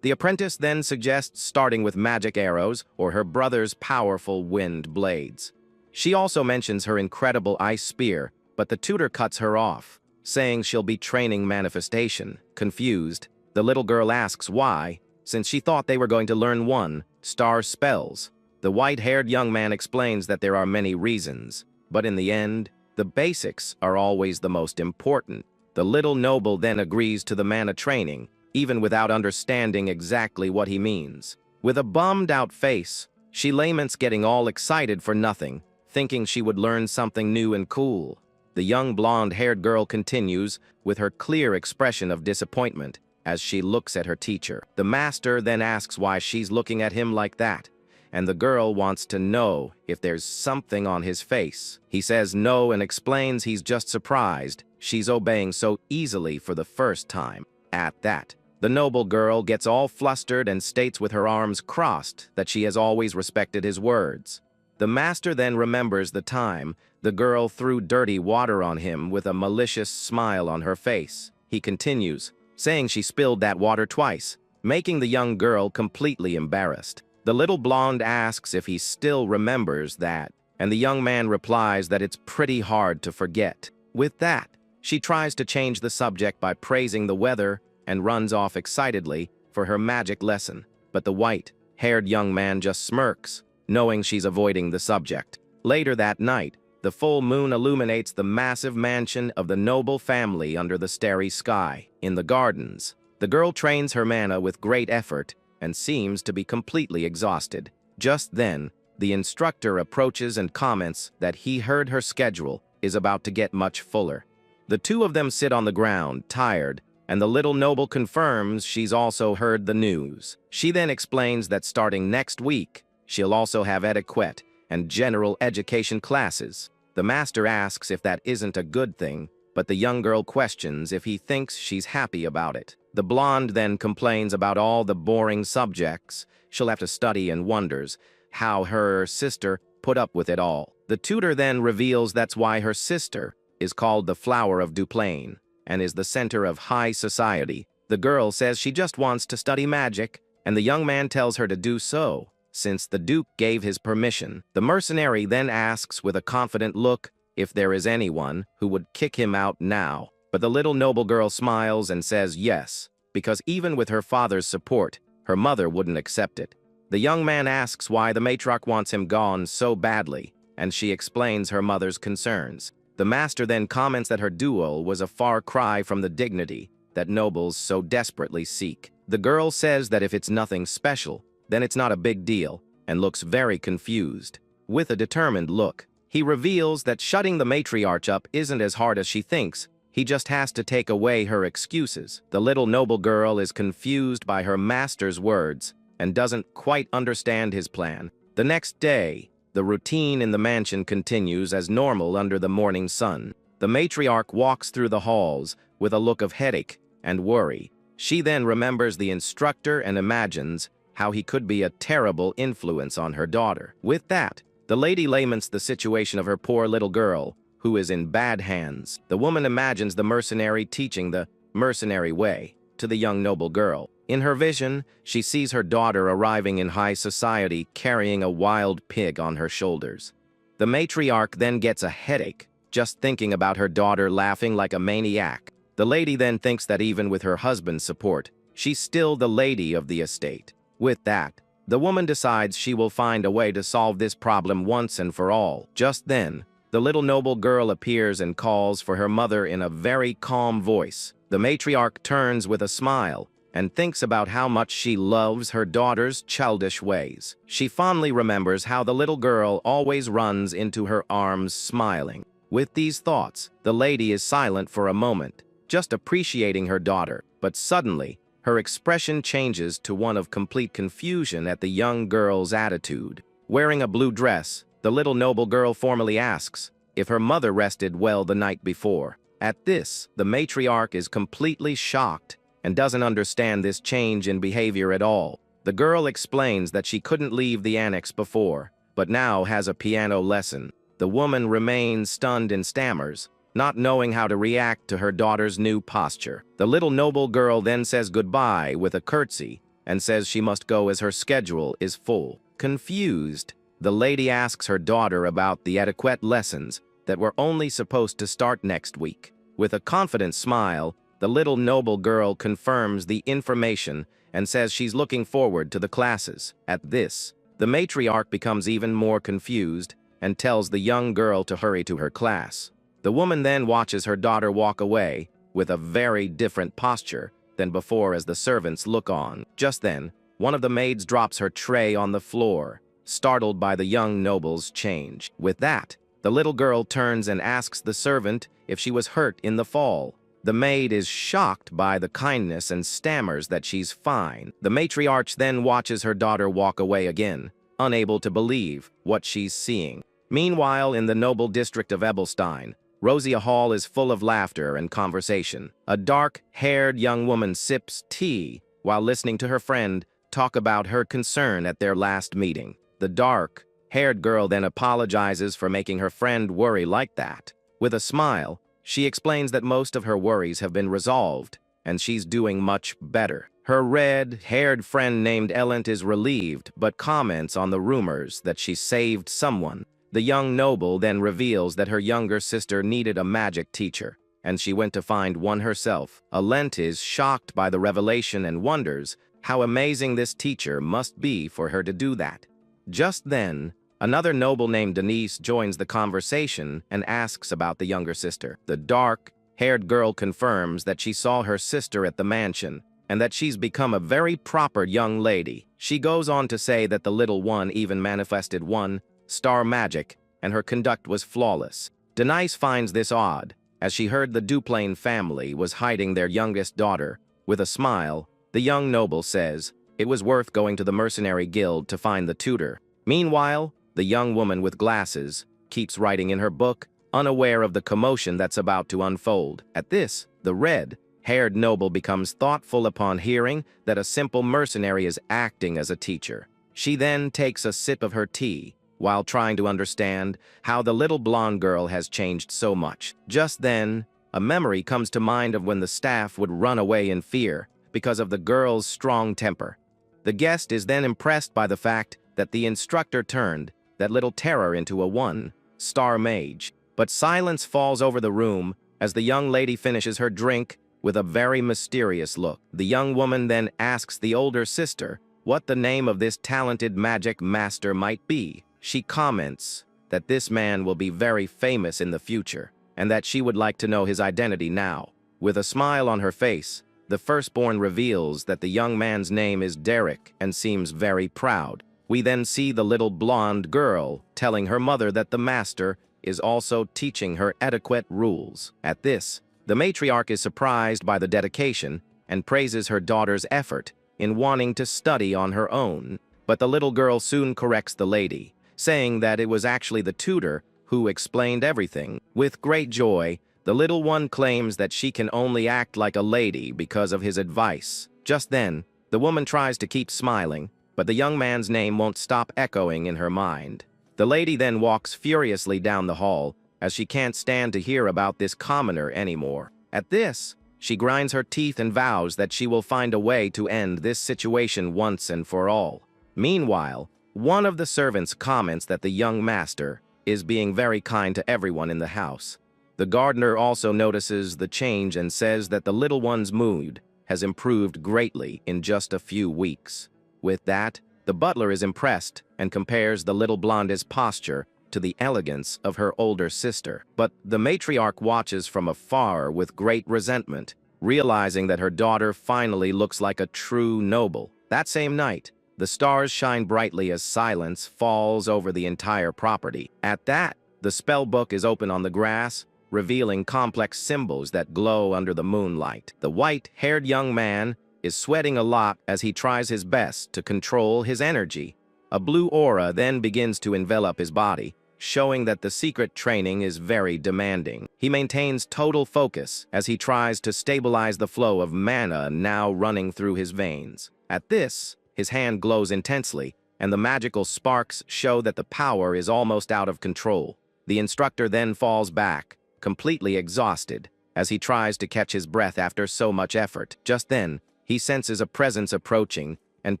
The apprentice then suggests starting with magic arrows or her brother's powerful wind blades. She also mentions her incredible ice spear, but the tutor cuts her off, saying she'll be training manifestation. Confused, the little girl asks why, since she thought they were going to learn 1-star spells. The white-haired young man explains that there are many reasons, but in the end, the basics are always the most important. The little noble then agrees to the mana training, even without understanding exactly what he means. With a bummed-out face, she laments getting all excited for nothing, thinking she would learn something new and cool. The young blonde-haired girl continues with her clear expression of disappointment as she looks at her teacher. The master then asks why she's looking at him like that, and the girl wants to know if there's something on his face. He says no and explains he's just surprised she's obeying so easily for the first time. At that, the noble girl gets all flustered and states with her arms crossed that she has always respected his words. The master then remembers the time the girl threw dirty water on him with a malicious smile on her face. He continues, saying she spilled that water twice, making the young girl completely embarrassed. The little blonde asks if he still remembers that, and the young man replies that it's pretty hard to forget. With that, she tries to change the subject by praising the weather and runs off excitedly for her magic lesson. But the white-haired young man just smirks, knowing she's avoiding the subject. Later that night, the full moon illuminates the massive mansion of the noble family under the starry sky. In the gardens, the girl trains her mana with great effort and seems to be completely exhausted. Just then, the instructor approaches and comments that he heard her schedule is about to get much fuller. The two of them sit on the ground, tired, and the little noble confirms she's also heard the news. She then explains that starting next week, she'll also have etiquette and general education classes. The master asks if that isn't a good thing, but the young girl questions if he thinks she's happy about it. The blonde then complains about all the boring subjects she'll have to study and wonders how her sister put up with it all. The tutor then reveals that's why her sister is called the Flower of Duplain and is the center of high society. The girl says she just wants to study magic and the young man tells her to do so, since the Duke gave his permission. The mercenary then asks with a confident look if there is anyone who would kick him out now. But the little noble girl smiles and says yes, because even with her father's support, her mother wouldn't accept it. The young man asks why the matriarch wants him gone so badly, and she explains her mother's concerns. The master then comments that her duel was a far cry from the dignity that nobles so desperately seek. The girl says that if it's nothing special, then it's not a big deal, and looks very confused. With a determined look, he reveals that shutting the matriarch up isn't as hard as she thinks. He just has to take away her excuses. The little noble girl is confused by her master's words and doesn't quite understand his plan. The next day, the routine in the mansion continues as normal under the morning sun. The matriarch walks through the halls with a look of headache and worry. She then remembers the instructor and imagines how he could be a terrible influence on her daughter. With that, the lady laments the situation of her poor little girl, who is in bad hands. The woman imagines the mercenary teaching the mercenary way to the young noble girl. In her vision, she sees her daughter arriving in high society carrying a wild pig on her shoulders. The matriarch then gets a headache just thinking about her daughter laughing like a maniac. The lady then thinks that even with her husband's support, she's still the lady of the estate. With that, the woman decides she will find a way to solve this problem once and for all. Just then, the little noble girl appears and calls for her mother in a very calm voice. The matriarch turns with a smile and thinks about how much she loves her daughter's childish ways. She fondly remembers how the little girl always runs into her arms smiling. With these thoughts, the lady is silent for a moment, just appreciating her daughter, but suddenly, her expression changes to one of complete confusion at the young girl's attitude. Wearing a blue dress, the little noble girl formally asks if her mother rested well the night before. At this, the matriarch is completely shocked and doesn't understand this change in behavior at all. The girl explains that she couldn't leave the annex before, but now has a piano lesson. The woman remains stunned and stammers, not knowing how to react to her daughter's new posture. The little noble girl then says goodbye with a curtsy and says she must go as her schedule is full. Confused, the lady asks her daughter about the etiquette lessons that were only supposed to start next week. With a confident smile, the little noble girl confirms the information and says she's looking forward to the classes. At this, the matriarch becomes even more confused and tells the young girl to hurry to her class. The woman then watches her daughter walk away with a very different posture than before as the servants look on. Just then, one of the maids drops her tray on the floor, startled by the young noble's change. With that, the little girl turns and asks the servant if she was hurt in the fall. The maid is shocked by the kindness and stammers that she's fine. The matriarch then watches her daughter walk away again, unable to believe what she's seeing. Meanwhile, in the noble district of Ebelstein, Rosia Hall is full of laughter and conversation. A dark-haired young woman sips tea while listening to her friend talk about her concern at their last meeting. The dark-haired girl then apologizes for making her friend worry like that. With a smile, she explains that most of her worries have been resolved, and she's doing much better. Her red-haired friend named Ellent is relieved, but comments on the rumors that she saved someone. The young noble then reveals that her younger sister needed a magic teacher, and she went to find one herself. Ellent is shocked by the revelation and wonders how amazing this teacher must be for her to do that. Just then, another noble named Denise joins the conversation and asks about the younger sister. The dark-haired girl confirms that she saw her sister at the mansion and that she's become a very proper young lady. She goes on to say that the little one even manifested one-star magic and her conduct was flawless. Denise finds this odd, as she heard the Duplain family was hiding their youngest daughter. With a smile, the young noble says it was worth going to the mercenary guild to find the tutor. Meanwhile, the young woman with glasses keeps writing in her book, unaware of the commotion that's about to unfold. At this, the red-haired noble becomes thoughtful upon hearing that a simple mercenary is acting as a teacher. She then takes a sip of her tea while trying to understand how the little blonde girl has changed so much. Just then, a memory comes to mind of when the staff would run away in fear because of the girl's strong temper. The guest is then impressed by the fact that the instructor turned that little terror into a one-star mage. But silence falls over the room as the young lady finishes her drink with a very mysterious look. The young woman then asks the older sister what the name of this talented magic master might be. She comments that this man will be very famous in the future, and that she would like to know his identity now. With a smile on her face, the firstborn reveals that the young man's name is Derek and seems very proud. We then see the little blonde girl telling her mother that the master is also teaching her etiquette rules. At this, the matriarch is surprised by the dedication and praises her daughter's effort in wanting to study on her own. But the little girl soon corrects the lady, saying that it was actually the tutor who explained everything. With great joy, the little one claims that she can only act like a lady because of his advice. Just then, the woman tries to keep smiling, but the young man's name won't stop echoing in her mind. The lady then walks furiously down the hall, as she can't stand to hear about this commoner anymore. At this, she grinds her teeth and vows that she will find a way to end this situation once and for all. Meanwhile, one of the servants comments that the young master is being very kind to everyone in the house. The gardener also notices the change and says that the little one's mood has improved greatly in just a few weeks. With that, the butler is impressed and compares the little blonde's posture to the elegance of her older sister. But the matriarch watches from afar with great resentment, realizing that her daughter finally looks like a true noble. That same night, the stars shine brightly as silence falls over the entire property. At that, the spell book is open on the grass, revealing complex symbols that glow under the moonlight. The white-haired young man is sweating a lot as he tries his best to control his energy. A blue aura then begins to envelop his body, showing that the secret training is very demanding. He maintains total focus as he tries to stabilize the flow of mana now running through his veins. At this, his hand glows intensely, and the magical sparks show that the power is almost out of control. The instructor then falls back, completely exhausted, as he tries to catch his breath after so much effort. Just then, he senses a presence approaching and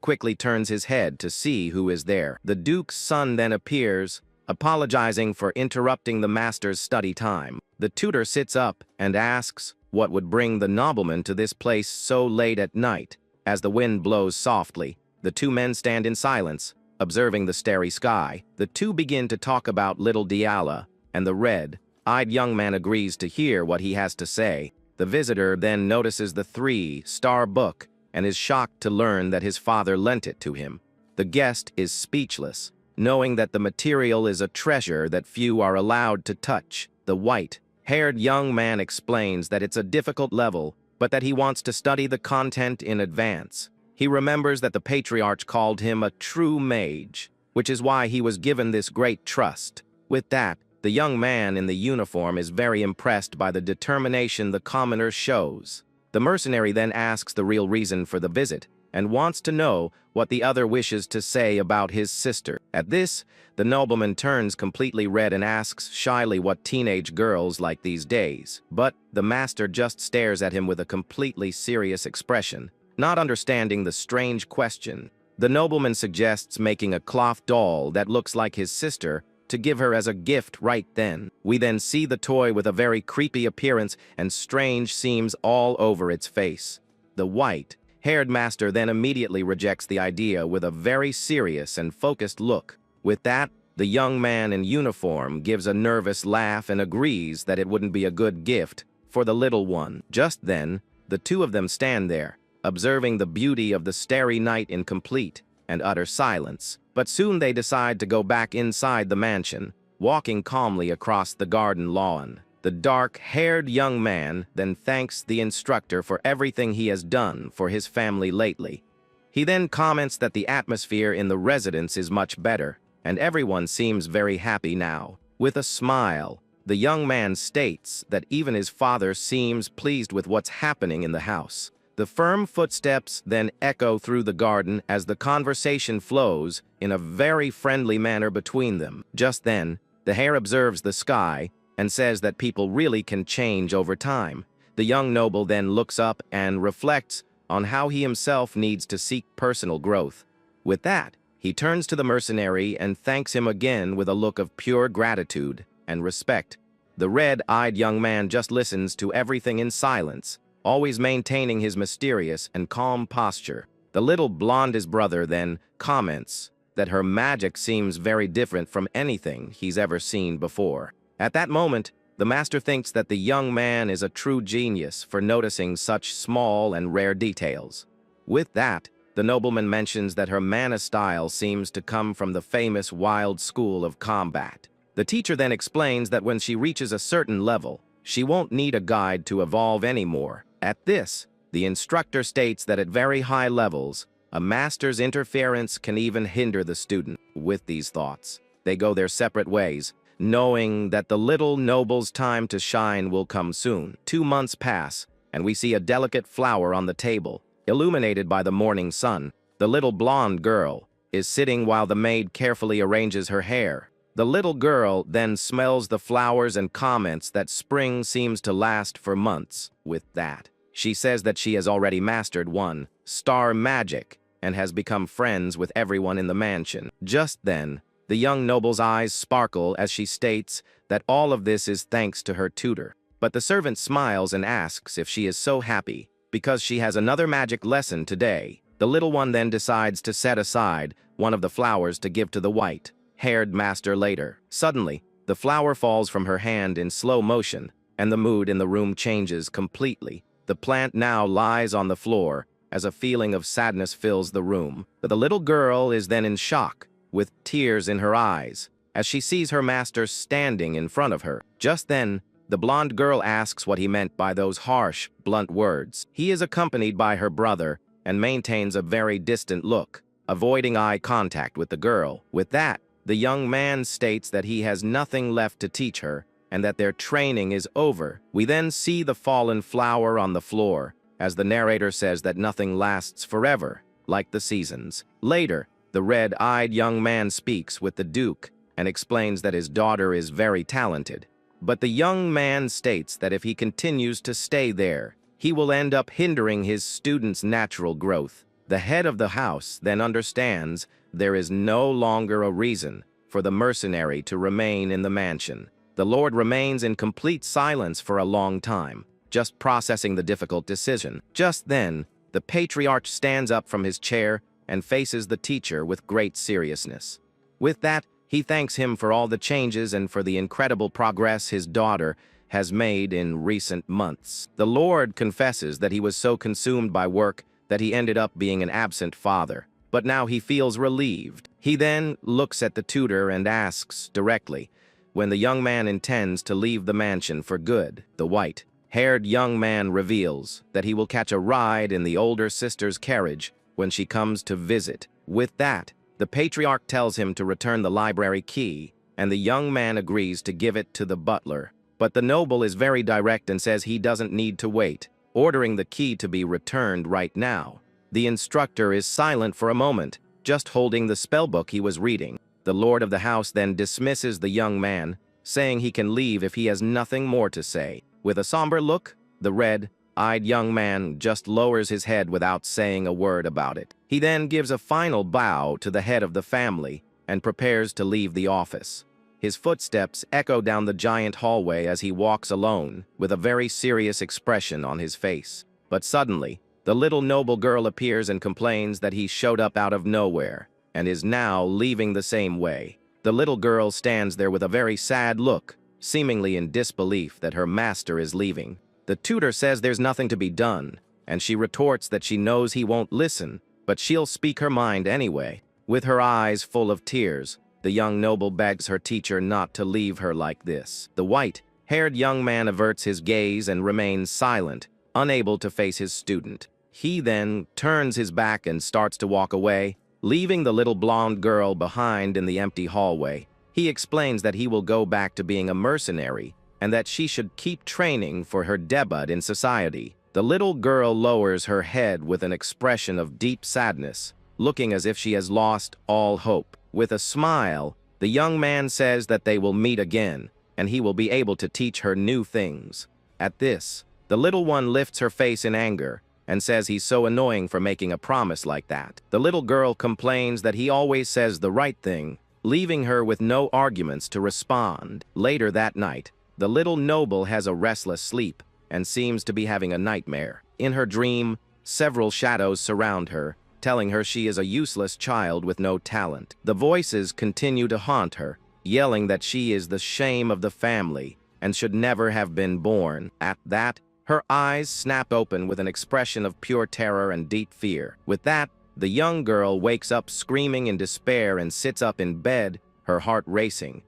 quickly turns his head to see who is there. The Duke's son then appears, apologizing for interrupting the master's study time. The tutor sits up and asks what would bring the nobleman to this place so late at night. As the wind blows softly, the two men stand in silence, observing the starry sky. The two begin to talk about little Diala, and the red-eyed young man agrees to hear what he has to say. The visitor then notices the 3-star book and is shocked to learn that his father lent it to him. The guest is speechless, knowing that the material is a treasure that few are allowed to touch. The white-haired young man explains that it's a difficult level, but that he wants to study the content in advance. He remembers that the patriarch called him a true mage, which is why he was given this great trust. With that, the young man in the uniform is very impressed by the determination the commoner shows. The mercenary then asks the real reason for the visit and wants to know what the other wishes to say about his sister. At this, the nobleman turns completely red and asks shyly what teenage girls like these days. But the master just stares at him with a completely serious expression, not understanding the strange question. The nobleman suggests making a cloth doll that looks like his sister to give her as a gift right then. We then see the toy with a very creepy appearance and strange seams all over its face. The white-haired master then immediately rejects the idea with a very serious and focused look. With that, the young man in uniform gives a nervous laugh and agrees that it wouldn't be a good gift for the little one. Just then, the two of them stand there, observing the beauty of the starry night in complete and utter silence. But soon they decide to go back inside the mansion, walking calmly across the garden lawn. The dark-haired young man then thanks the instructor for everything he has done for his family lately. He then comments that the atmosphere in the residence is much better, and everyone seems very happy now. With a smile, the young man states that even his father seems pleased with what's happening in the house. The firm footsteps then echo through the garden as the conversation flows in a very friendly manner between them. Just then, the hare observes the sky and says that people really can change over time. The young noble then looks up and reflects on how he himself needs to seek personal growth. With that, he turns to the mercenary and thanks him again with a look of pure gratitude and respect. The red-eyed young man just listens to everything in silence, always maintaining his mysterious and calm posture. The little blonde brother then comments that her magic seems very different from anything he's ever seen before. At that moment, the master thinks that the young man is a true genius for noticing such small and rare details. With that, the nobleman mentions that her mana style seems to come from the famous wild school of combat. The teacher then explains that when she reaches a certain level, she won't need a guide to evolve anymore. At this, the instructor states that at very high levels, a master's interference can even hinder the student. With these thoughts, they go their separate ways, knowing that the little noble's time to shine will come soon. 2 months pass, and we see a delicate flower on the table, illuminated by the morning sun. The little blonde girl is sitting while the maid carefully arranges her hair. The little girl then smells the flowers and comments that spring seems to last for months. With that, she says that she has already mastered one star magic and has become friends with everyone in the mansion. Just then, the young noble's eyes sparkle as she states that all of this is thanks to her tutor. But the servant smiles and asks if she is so happy because she has another magic lesson today. The little one then decides to set aside one of the flowers to give to the white-haired master later. Suddenly, the flower falls from her hand in slow motion, and the mood in the room changes completely. The plant now lies on the floor as a feeling of sadness fills the room. The little girl is then in shock, with tears in her eyes, as she sees her master standing in front of her. Just then, the blonde girl asks what he meant by those harsh, blunt words. He is accompanied by her brother and maintains a very distant look, avoiding eye contact with the girl. With that, the young man states that he has nothing left to teach her and that their training is over. We then see the fallen flower on the floor, as the narrator says that nothing lasts forever, like the seasons. Later, the red-eyed young man speaks with the Duke and explains that his daughter is very talented. But the young man states that if he continues to stay there, he will end up hindering his student's natural growth. The head of the house then understands there is no longer a reason for the mercenary to remain in the mansion. The Lord remains in complete silence for a long time, just processing the difficult decision. Just then, the patriarch stands up from his chair and faces the teacher with great seriousness. With that, he thanks him for all the changes and for the incredible progress his daughter has made in recent months. The Lord confesses that he was so consumed by work that he ended up being an absent father, but now he feels relieved. He then looks at the tutor and asks directly when the young man intends to leave the mansion for good. The white-haired young man reveals that he will catch a ride in the older sister's carriage when she comes to visit. With that, the patriarch tells him to return the library key, and the young man agrees to give it to the butler. But the noble is very direct and says he doesn't need to wait, ordering the key to be returned right now. The instructor is silent for a moment, just holding the spellbook he was reading. The lord of the house then dismisses the young man, saying he can leave if he has nothing more to say. With a somber look, the red-eyed young man just lowers his head without saying a word about it. He then gives a final bow to the head of the family and prepares to leave the office. His footsteps echo down the giant hallway as he walks alone, with a very serious expression on his face. But suddenly, the little noble girl appears and complains that he showed up out of nowhere and is now leaving the same way. The little girl stands there with a very sad look, seemingly in disbelief that her master is leaving. The tutor says there's nothing to be done, and she retorts that she knows he won't listen, but she'll speak her mind anyway. With her eyes full of tears, the young noble begs her teacher not to leave her like this. The white-haired young man averts his gaze and remains silent, unable to face his student. He then turns his back and starts to walk away, leaving the little blonde girl behind in the empty hallway. He explains that he will go back to being a mercenary and that she should keep training for her debut in society. The little girl lowers her head with an expression of deep sadness, looking as if she has lost all hope. With a smile, the young man says that they will meet again, and he will be able to teach her new things. At this, the little one lifts her face in anger and says he's so annoying for making a promise like that. The little girl complains that he always says the right thing, leaving her with no arguments to respond. Later that night, the little noble has a restless sleep and seems to be having a nightmare. In her dream, several shadows surround her, telling her she is a useless child with no talent. The voices continue to haunt her, yelling that she is the shame of the family and should never have been born. At that, her eyes snap open with an expression of pure terror and deep fear. With that, the young girl wakes up screaming in despair and sits up in bed, her heart racing.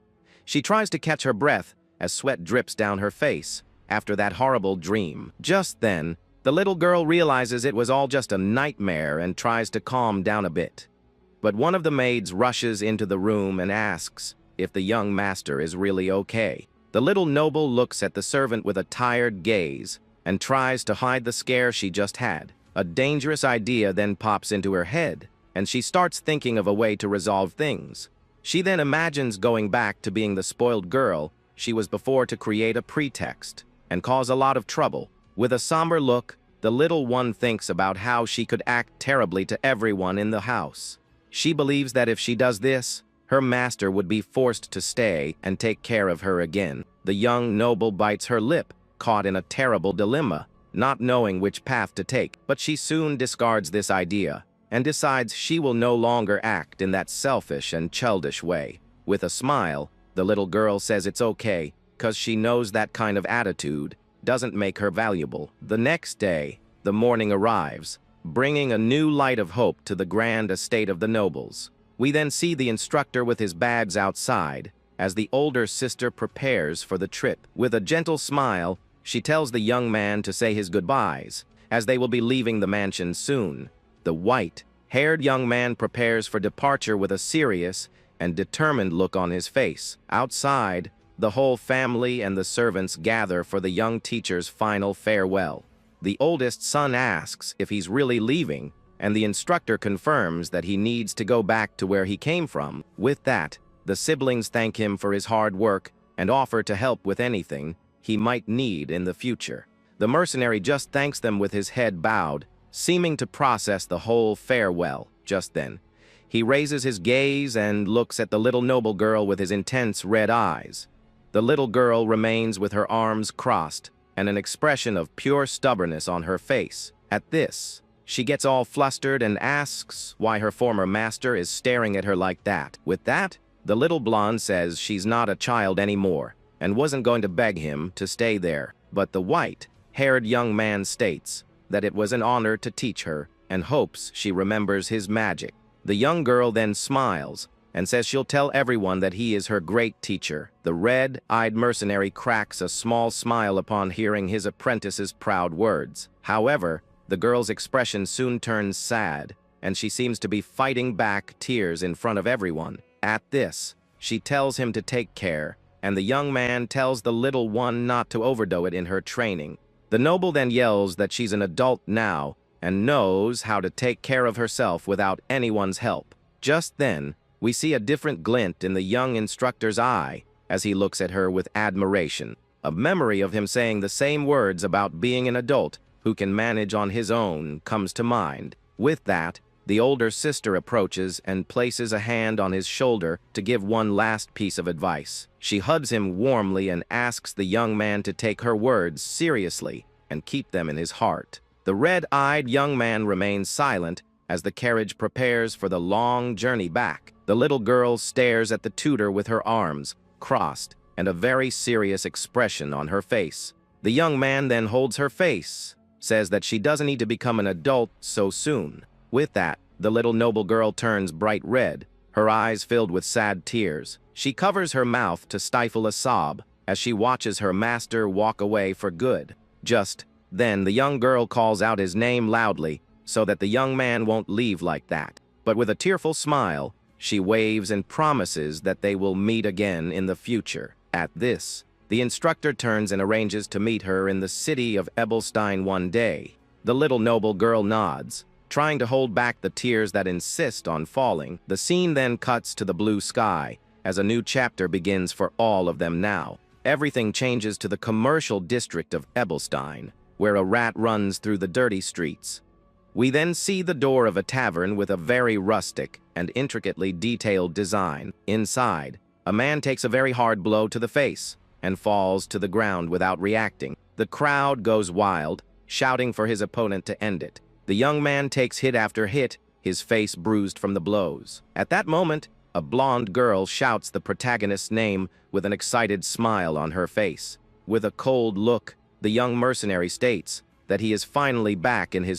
She tries to catch her breath as sweat drips down her face after that horrible dream. Just then, the little girl realizes it was all just a nightmare and tries to calm down a bit. But one of the maids rushes into the room and asks if the young master is really okay. The little noble looks at the servant with a tired gaze and tries to hide the scare she just had. A dangerous idea then pops into her head, and she starts thinking of a way to resolve things. She then imagines going back to being the spoiled girl she was before to create a pretext and cause a lot of trouble. With a somber look, the little one thinks about how she could act terribly to everyone in the house. She believes that if she does this, her master would be forced to stay and take care of her again. The young noble bites her lip, caught in a terrible dilemma, not knowing which path to take. But she soon discards this idea and decides she will no longer act in that selfish and childish way. With a smile, the little girl says it's okay, 'cause she knows that kind of attitude doesn't make her valuable. The next day, the morning arrives, bringing a new light of hope to the grand estate of the nobles. We then see the instructor with his bags outside, as the older sister prepares for the trip. With a gentle smile, she tells the young man to say his goodbyes, as they will be leaving the mansion soon. The white-haired young man prepares for departure with a serious and determined look on his face. Outside, the whole family and the servants gather for the young teacher's final farewell. The oldest son asks if he's really leaving, and the instructor confirms that he needs to go back to where he came from. With that, the siblings thank him for his hard work and offer to help with anything he might need in the future. The mercenary just thanks them with his head bowed, seeming to process the whole farewell. Just then, he raises his gaze and looks at the little noble girl with his intense red eyes. The little girl remains with her arms crossed and an expression of pure stubbornness on her face. At this, she gets all flustered and asks why her former master is staring at her like that. With that, the little blonde says she's not a child anymore and wasn't going to beg him to stay there. But the white-haired young man states that it was an honor to teach her and hopes she remembers his magic. The young girl then smiles and says she'll tell everyone that he is her great teacher. The red-eyed mercenary cracks a small smile upon hearing his apprentice's proud words. However, the girl's expression soon turns sad, and she seems to be fighting back tears in front of everyone. At this, she tells him to take care, and the young man tells the little one not to overdo it in her training. The noble then yells that she's an adult now and knows how to take care of herself without anyone's help. Just then, we see a different glint in the young instructor's eye as he looks at her with admiration. A memory of him saying the same words about being an adult who can manage on his own comes to mind. With that, the older sister approaches and places a hand on his shoulder to give one last piece of advice. She hugs him warmly and asks the young man to take her words seriously and keep them in his heart. The red-eyed young man remains silent as the carriage prepares for the long journey back. The little girl stares at the tutor with her arms crossed and a very serious expression on her face. The young man then holds her face, says that she doesn't need to become an adult so soon. With that, the little noble girl turns bright red, her eyes filled with sad tears. She covers her mouth to stifle a sob as she watches her master walk away for good. Just then, the young girl calls out his name loudly so that the young man won't leave like that. But with a tearful smile, she waves and promises that they will meet again in the future. At this, the instructor turns and arranges to meet her in the city of Ebelstein one day. The little noble girl nods, trying to hold back the tears that insist on falling. The scene then cuts to the blue sky as a new chapter begins for all of them now. Everything changes to the commercial district of Ebelstein, where a rat runs through the dirty streets. We then see the door of a tavern with a very rustic and intricately detailed design. Inside, a man takes a very hard blow to the face and falls to the ground without reacting. The crowd goes wild, shouting for his opponent to end it. The young man takes hit after hit, his face bruised from the blows. At that moment, a blonde girl shouts the protagonist's name with an excited smile on her face. With a cold look, the young mercenary states that he is finally back in his